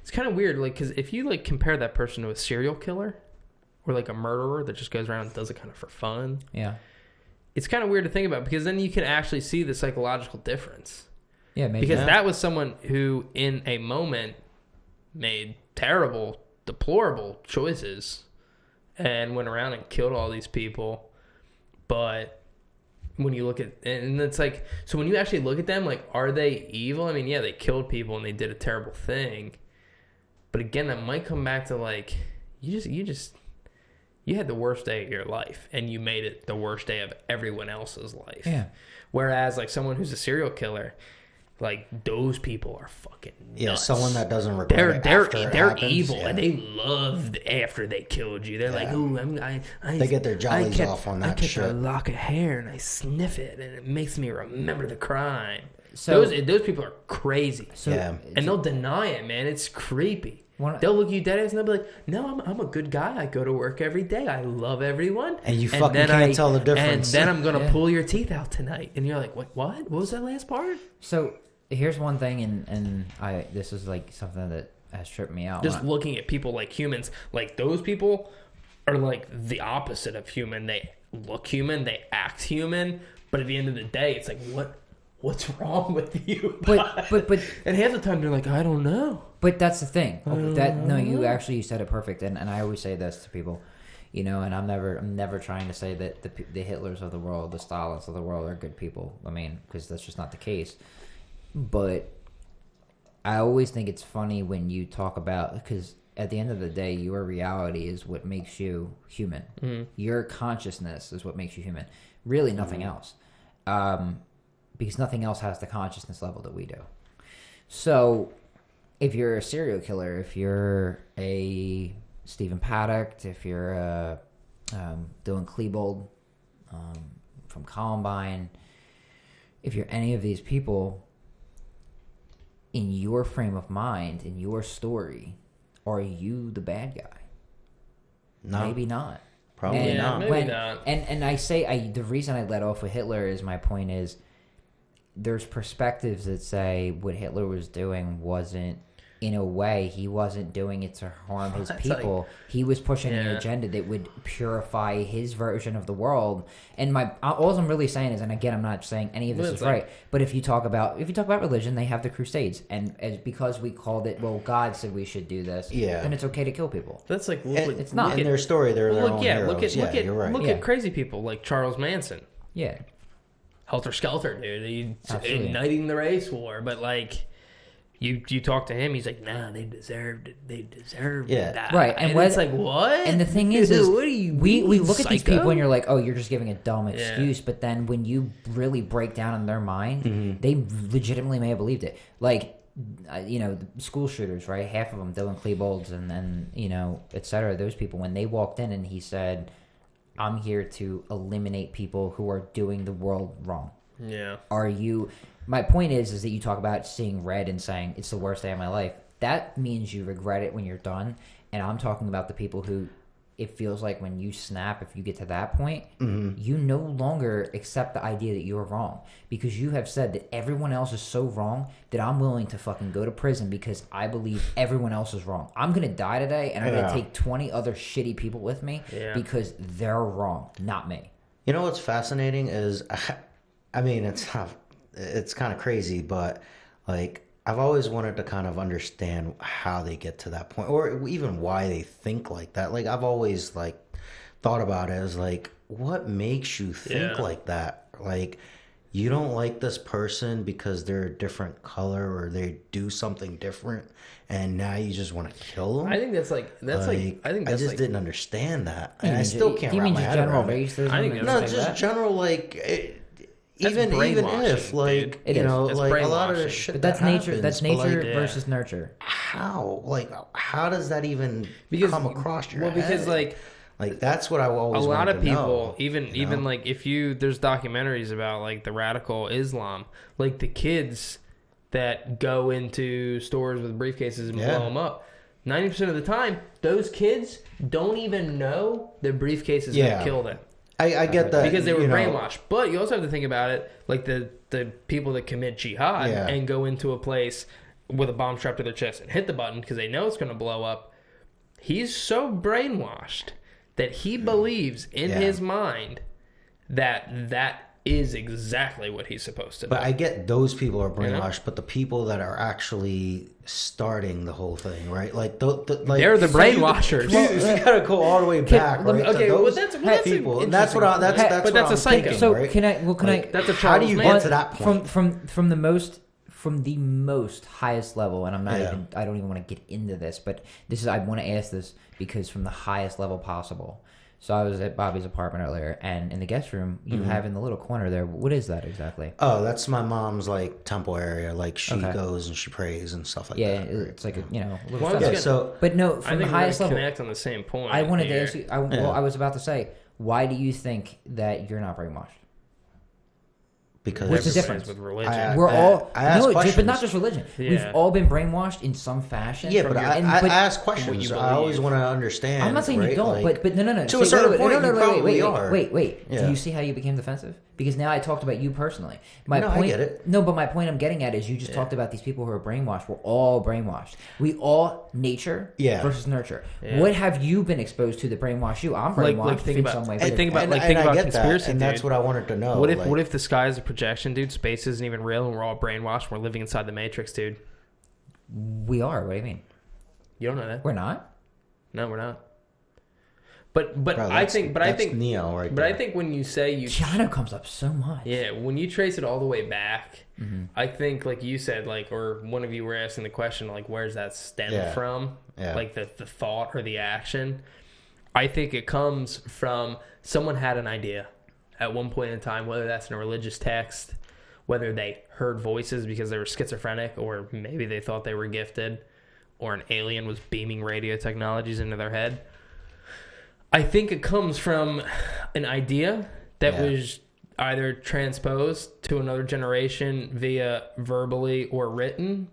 it's kind of weird. Like, because if you like compare that person to a serial killer or like a murderer that just goes around and does it kind of for fun. Yeah. It's kind of weird to think about because then you can actually see the psychological difference. Yeah, maybe. Because that was someone who in a moment made terrible, deplorable choices and went around and killed all these people. But when you look at, and it's like, so when you actually look at them, like, are they evil? I mean, yeah, they killed people and they did a terrible thing. But again, that might come back to like, you had the worst day of your life and you made it the worst day of everyone else's life. Yeah. Whereas like someone who's a serial killer, like those people are fucking nuts. Yeah, someone that doesn't regret they're evil and they loved after they killed you. They're like, ooh, they get their jollies off on that shit. I catch a lock of hair and I sniff it and it makes me remember the crime. So those people are crazy. And they'll deny it, man. It's creepy. They'll look you dead ass and they'll be like, no, I'm a good guy. I go to work every day. I love everyone. And you fucking can't tell the difference. And then I'm going to pull your teeth out tonight. And you're like, what? What was that last part? So here's one thing, and this is like something that has tripped me out. Just looking at people like humans, like those people are like the opposite of human. They look human, they act human, but at the end of the day, it's like, what's wrong with you? But and half the time they're like, I don't know. But that's the thing. You said it perfect, and I always say this to people. you know. And I'm never trying to say that the Hitlers of the world, the Stalins of the world are good people. I mean, because that's just not the case. But I always think it's funny when you talk about, because at the end of the day, your reality is what makes you human. Mm-hmm. Your consciousness is what makes you human. Really, nothing else. Because nothing else has the consciousness level that we do. So, if you're a serial killer, if you're a Stephen Paddock, if you're doing Klebold from Columbine, if you're any of these people, in your frame of mind, in your story, are you the bad guy? No. Maybe not. Probably not. Maybe not. And I say, the reason I let off with Hitler is, my point is, there's perspectives that say what Hitler was doing wasn't, in a way, he wasn't doing it to harm his people. He was pushing an agenda that would purify his version of the world. And all I'm really saying is, and again, I'm not saying any of this is right, but if you talk about religion, they have the Crusades, and because we called it, well, God said we should do this, then it's okay to kill people. That's like, it's not in their story. They're their own heroes. Look at crazy people like Charles Manson. Yeah, Helter Skelter, dude. He's igniting the race war, but like. You talk to him, he's like, nah, they deserved it. They deserved that. Right. And it's like, what? And the thing is what are you, we look at these people and you're like, oh, you're just giving a dumb excuse. But then when you really break down in their mind, they legitimately may have believed it. Like, the school shooters, right? Half of them, Dylan Klebold's and then, et cetera, those people, when they walked in and he said, I'm here to eliminate people who are doing the world wrong. Yeah. My point is that you talk about seeing red and saying it's the worst day of my life. That means you regret it when you're done. And I'm talking about the people who, it feels like when you snap, if you get to that point, you no longer accept the idea that you're wrong, because you have said that everyone else is so wrong that I'm willing to fucking go to prison because I believe everyone else is wrong. I'm going to die today and I'm going to take 20 other shitty people with me because they're wrong, not me. You know what's fascinating is, I mean, it's kind of crazy, but like I've always wanted to kind of understand how they get to that point, or even why they think like that. Like I've always like thought about it as like, what makes you think like that? Like you don't like this person because they're a different color or they do something different, and now you just want to kill them. I think I just didn't understand that, and I still can't. Do you wrap mean my just head general around it. racism? No, just general like. Even if, like, dude. like a lot of the shit. But that's happens, nature. That's nature like, versus nurture. How? Like, how does that even come across your head? Because like that's what I always. A lot of people, know, even like if there's documentaries about like the radical Islam, like the kids that go into stores with briefcases and blow them up. 90% of the time, those kids don't even know the briefcases that killed them. I get that because they were brainwashed, but you also have to think about it like the people that commit jihad and go into a place with a bomb strapped to their chest and hit the button because they know it's going to blow up. He's so brainwashed that he believes in his mind that is exactly what he's supposed to do. But I get those people are brainwashed, but the people that are actually starting the whole thing, right? Like, they're the brainwashers. You gotta go all the way back, right? Okay, those that's people, and that's what I'm a psycho. thinking, So right? can I? That's a how do you get to that point? From the most highest level, and I don't even want to get into this, but I want to ask this because from the highest level possible. So I was at Bobby's apartment earlier, and in the guest room, you have in the little corner there, what is that exactly? Oh, that's my mom's like temple area. Like she goes and she prays and stuff like that. Yeah, it's like a little but no, from the highest level, connect on the same point. I wanted to ask you. I was about to say, why do you think that you're not brainwashed? Because what's the difference with religion? We're all but not just religion. Yeah. We've all been brainwashed in some fashion. Yeah, but I ask questions. I always want to understand. I'm not saying you don't, like, but no. To a certain point, you probably are. Wait. Do you see how you became defensive? Because now I talked about you personally. I get it. No, but my point I'm getting at is you just talked about these people who are brainwashed. We're all brainwashed. We all nature versus nurture. Yeah. What have you been exposed to that brainwash you? I'm brainwashed in some way. Think about conspiracy, and that's what I wanted to know. What if the sky is a projection, dude? Space isn't even real, and we're all brainwashed. We're living inside the Matrix, dude. We are. What do you mean? You don't know that. We're not. No, we're not. But Bro, I think Neo right but there. I think when you say you Keanu comes up so much. yeah, when you trace it all the way back, I think like you said, like, or one of you were asking the question, like, where's that stem from? Yeah. Like the thought or the action. I think it comes from someone had an idea at one point in time, whether that's in a religious text, whether they heard voices because they were schizophrenic, or maybe they thought they were gifted, or an alien was beaming radio technologies into their head. I think it comes from an idea that was either transposed to another generation via verbally or written.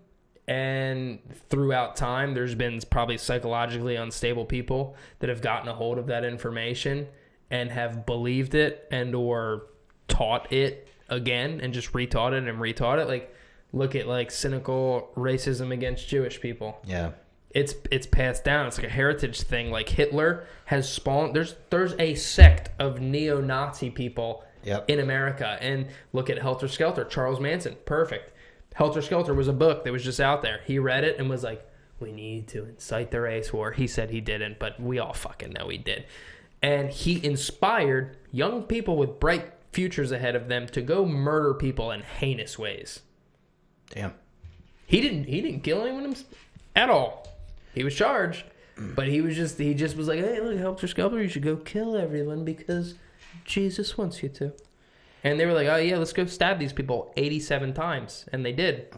And throughout time, there's been probably psychologically unstable people that have gotten a hold of that information and have believed it and or taught it again and just retaught it and retaught it. Like, look at like cynical racism against Jewish people. Yeah. It's passed down. It's like a heritage thing. Like Hitler has spawned. There's a sect of neo-Nazi people in America. And look at Helter Skelter. Charles Manson. Perfect. Helter Skelter was a book that was just out there. He read it and was like, we need to incite the race war. He said he didn't, but we all fucking know he did. And he inspired young people with bright futures ahead of them to go murder people in heinous ways. Damn. He didn't kill anyone at all. He was charged, but he just was like, hey, look, Helter Skelter, you should go kill everyone because Jesus wants you to. And they were like, oh yeah, let's go stab these people 87 times, and they did.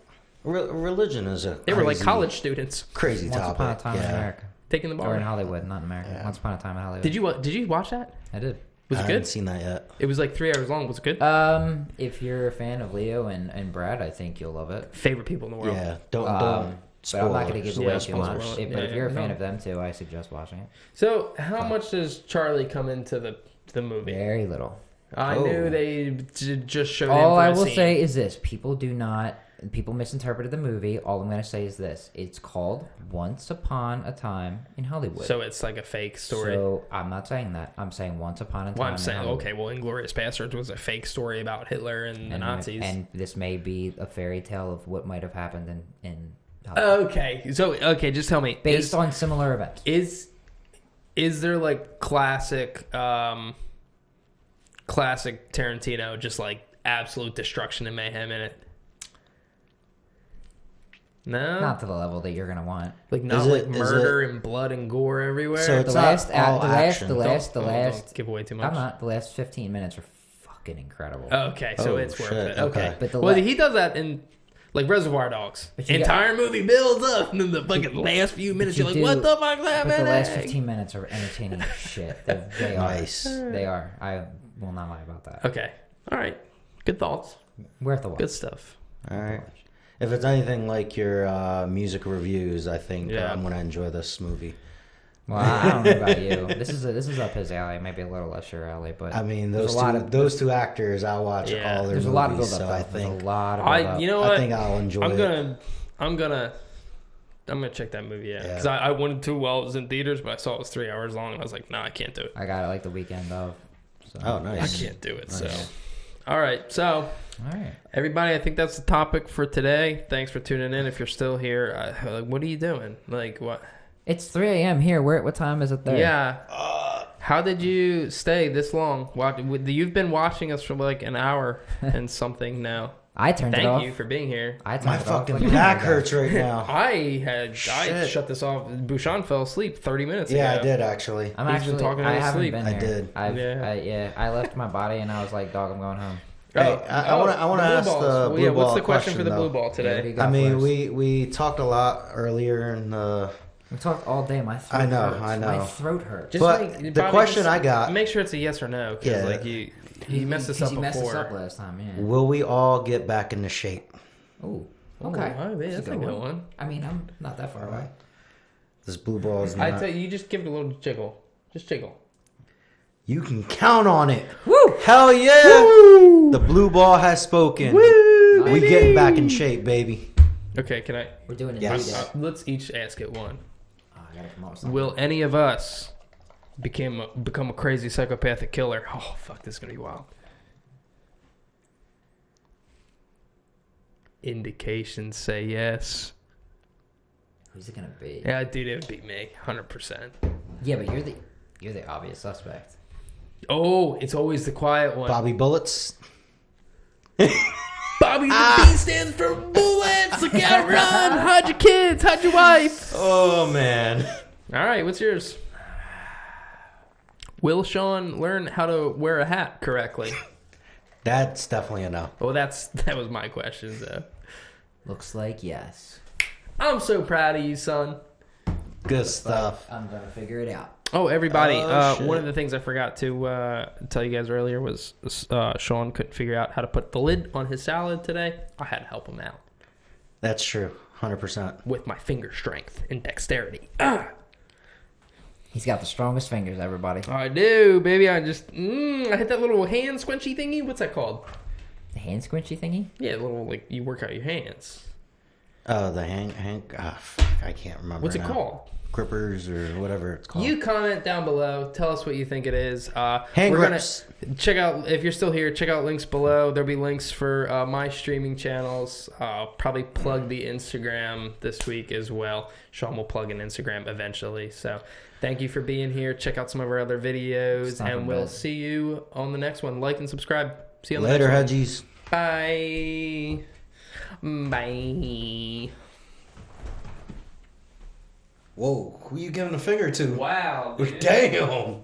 Religion is a They were like college students. crazy Once topic. upon a time in America. Taking the Or in bar. Hollywood, not in America. Yeah. Once upon a time in Hollywood. Did you watch that? I did. Was I it haven't good? seen that yet. It was like 3 hours long. Was it good? If you're a fan of Leo and Brad, I think you'll love it. Favorite people in the world. Yeah. Don't. But I'm not going to give away Spoilers. too much. Spoilers. But Yeah, if you're a fan no. of them too, I suggest watching it. So how much does Charlie come into the movie? Very little. I knew they just showed him All for I a will scene. say is this: people misinterpreted the movie. All I'm going to say is this: it's called Once Upon a Time in Hollywood. So it's like a fake story. So I'm not saying that. I'm saying Once Upon a Time. Well, I'm in saying, Hollywood. okay, well, Inglourious Basterds was a fake story about Hitler and the Nazis. And this may be a fairy tale of what might have happened in Hollywood. Okay, so just tell me, Based on similar events. Is there like classic Tarantino, just like absolute destruction and mayhem in it? No, Not to the level that you're gonna want. like not Is like it- murder and blood and gore everywhere. So The it's last, not all action. the last, Don't give away too much. I'm not. The last 15 minutes are fucking incredible. Okay, so Oh, it's worth shit, it. Okay, okay. But the well, la- he does that in like Reservoir Dogs. But you Entire movie builds up, and then the fucking last few minutes, you're like, "What the fuck's But happening?" the last 15 minutes are entertaining as shit. They are. Nice. They are. I will not lie about that. Okay, all right, good thoughts, Worth the watch. good stuff. All right. If it's anything like your music reviews, I think I'm going to enjoy this movie. Well, I don't know about you. This is up his alley. Maybe a little less your alley, but I mean, there's those two actors, I watch Yeah. all their there's movies, a lot of build up. so I think There's a lot of build up. You know what? I think I'll enjoy it. I'm gonna check that movie out Yeah. because I wanted to while it was in theaters, but I saw it was 3 hours long, and I was like, "No, I can't do it. I got it like the weekend of. So. Oh, I nice. can't do it." Nice. So, all right, so. All right. Everybody, I think that's the topic for today. Thanks for tuning in. If you're still here, like, what are you doing? Like, what? It's 3 a.m. here. What time is it there? Yeah. How did you stay this long? You've been watching us for like an hour and something now. I turned it off. Thank you for being here. I turned My it off fucking like an back hour ago. hurts right now. I Shit. shut this off. Bouchon fell asleep 30 minutes Yeah, ago. I did actually. I'm He's actually been talking in I his haven't sleep. been I here. did. I left my body and I was like, dog, I'm going home. Hey, I wanna the blue ask balls. the Well, blue what's ball the question for the question, blue though. ball What do today? you got I mean, for us? we talked a lot earlier in the. We talked all day. My throat I know, hurts. I know. My throat hurts. Just But make- the Bobby, question just I got- Make sure it's a yes or no. Because Yeah. like you messed this up He before. messed us up last time, yeah. Will we all get back into shape? Ooh. Oh, Okay. wow, that's a good one. I mean, I'm not that far away. This blue ball is I not. tell you, just give it a little jiggle. Just jiggle. You can count on it. Woo! Hell yeah! The blue ball has spoken. We getting back in shape, baby. Okay, can I? We're doing it Yes. every day. Let's each ask it one. Oh, I gotta come up with something. Will any of us become a crazy psychopathic killer? Oh fuck, this is gonna be wild. Indications say yes. Who's it gonna be? Yeah, dude, it would be me, 100%. Yeah, but you're the You're the obvious suspect. Oh, it's always the quiet one. Bobby Bullets. Bobby the B stands for bullets. Look out, run. Hide your kids. Hide your wife. Oh, man. All right, what's yours? Will Sean learn how to wear a hat correctly? That's definitely a no. Oh, that was my question, though. Looks like yes. I'm so proud of you, son. Good stuff. I'm gonna figure it out. Oh, everybody. Oh, shit. One of the things I forgot to tell you guys earlier was Sean couldn't figure out how to put the lid on his salad today. I had to help him out. That's true. 100%. With my finger strength and dexterity. He's got the strongest fingers, everybody. I do, baby. I just... I hit that little hand squinchy thingy. What's that called? The hand squinchy thingy? Yeah, little, like, you work out your hands. Oh, the Hank. Ah, fuck. I can't remember. What's it now. called? Grippers or whatever it's called. You comment down below. Tell us what you think it is. Hand we're grips. Gonna check out, if you're still here, check out links below. There'll be links for my streaming channels. I'll probably plug the Instagram this week as well. Sean will plug an Instagram eventually. So thank you for being here. Check out some of our other videos, and we'll see you on the next one. Like and subscribe. See you on the Later, next Hedgies. one. Bye. Bye. Whoa, who you giving a finger to? Wow. Dude. Damn.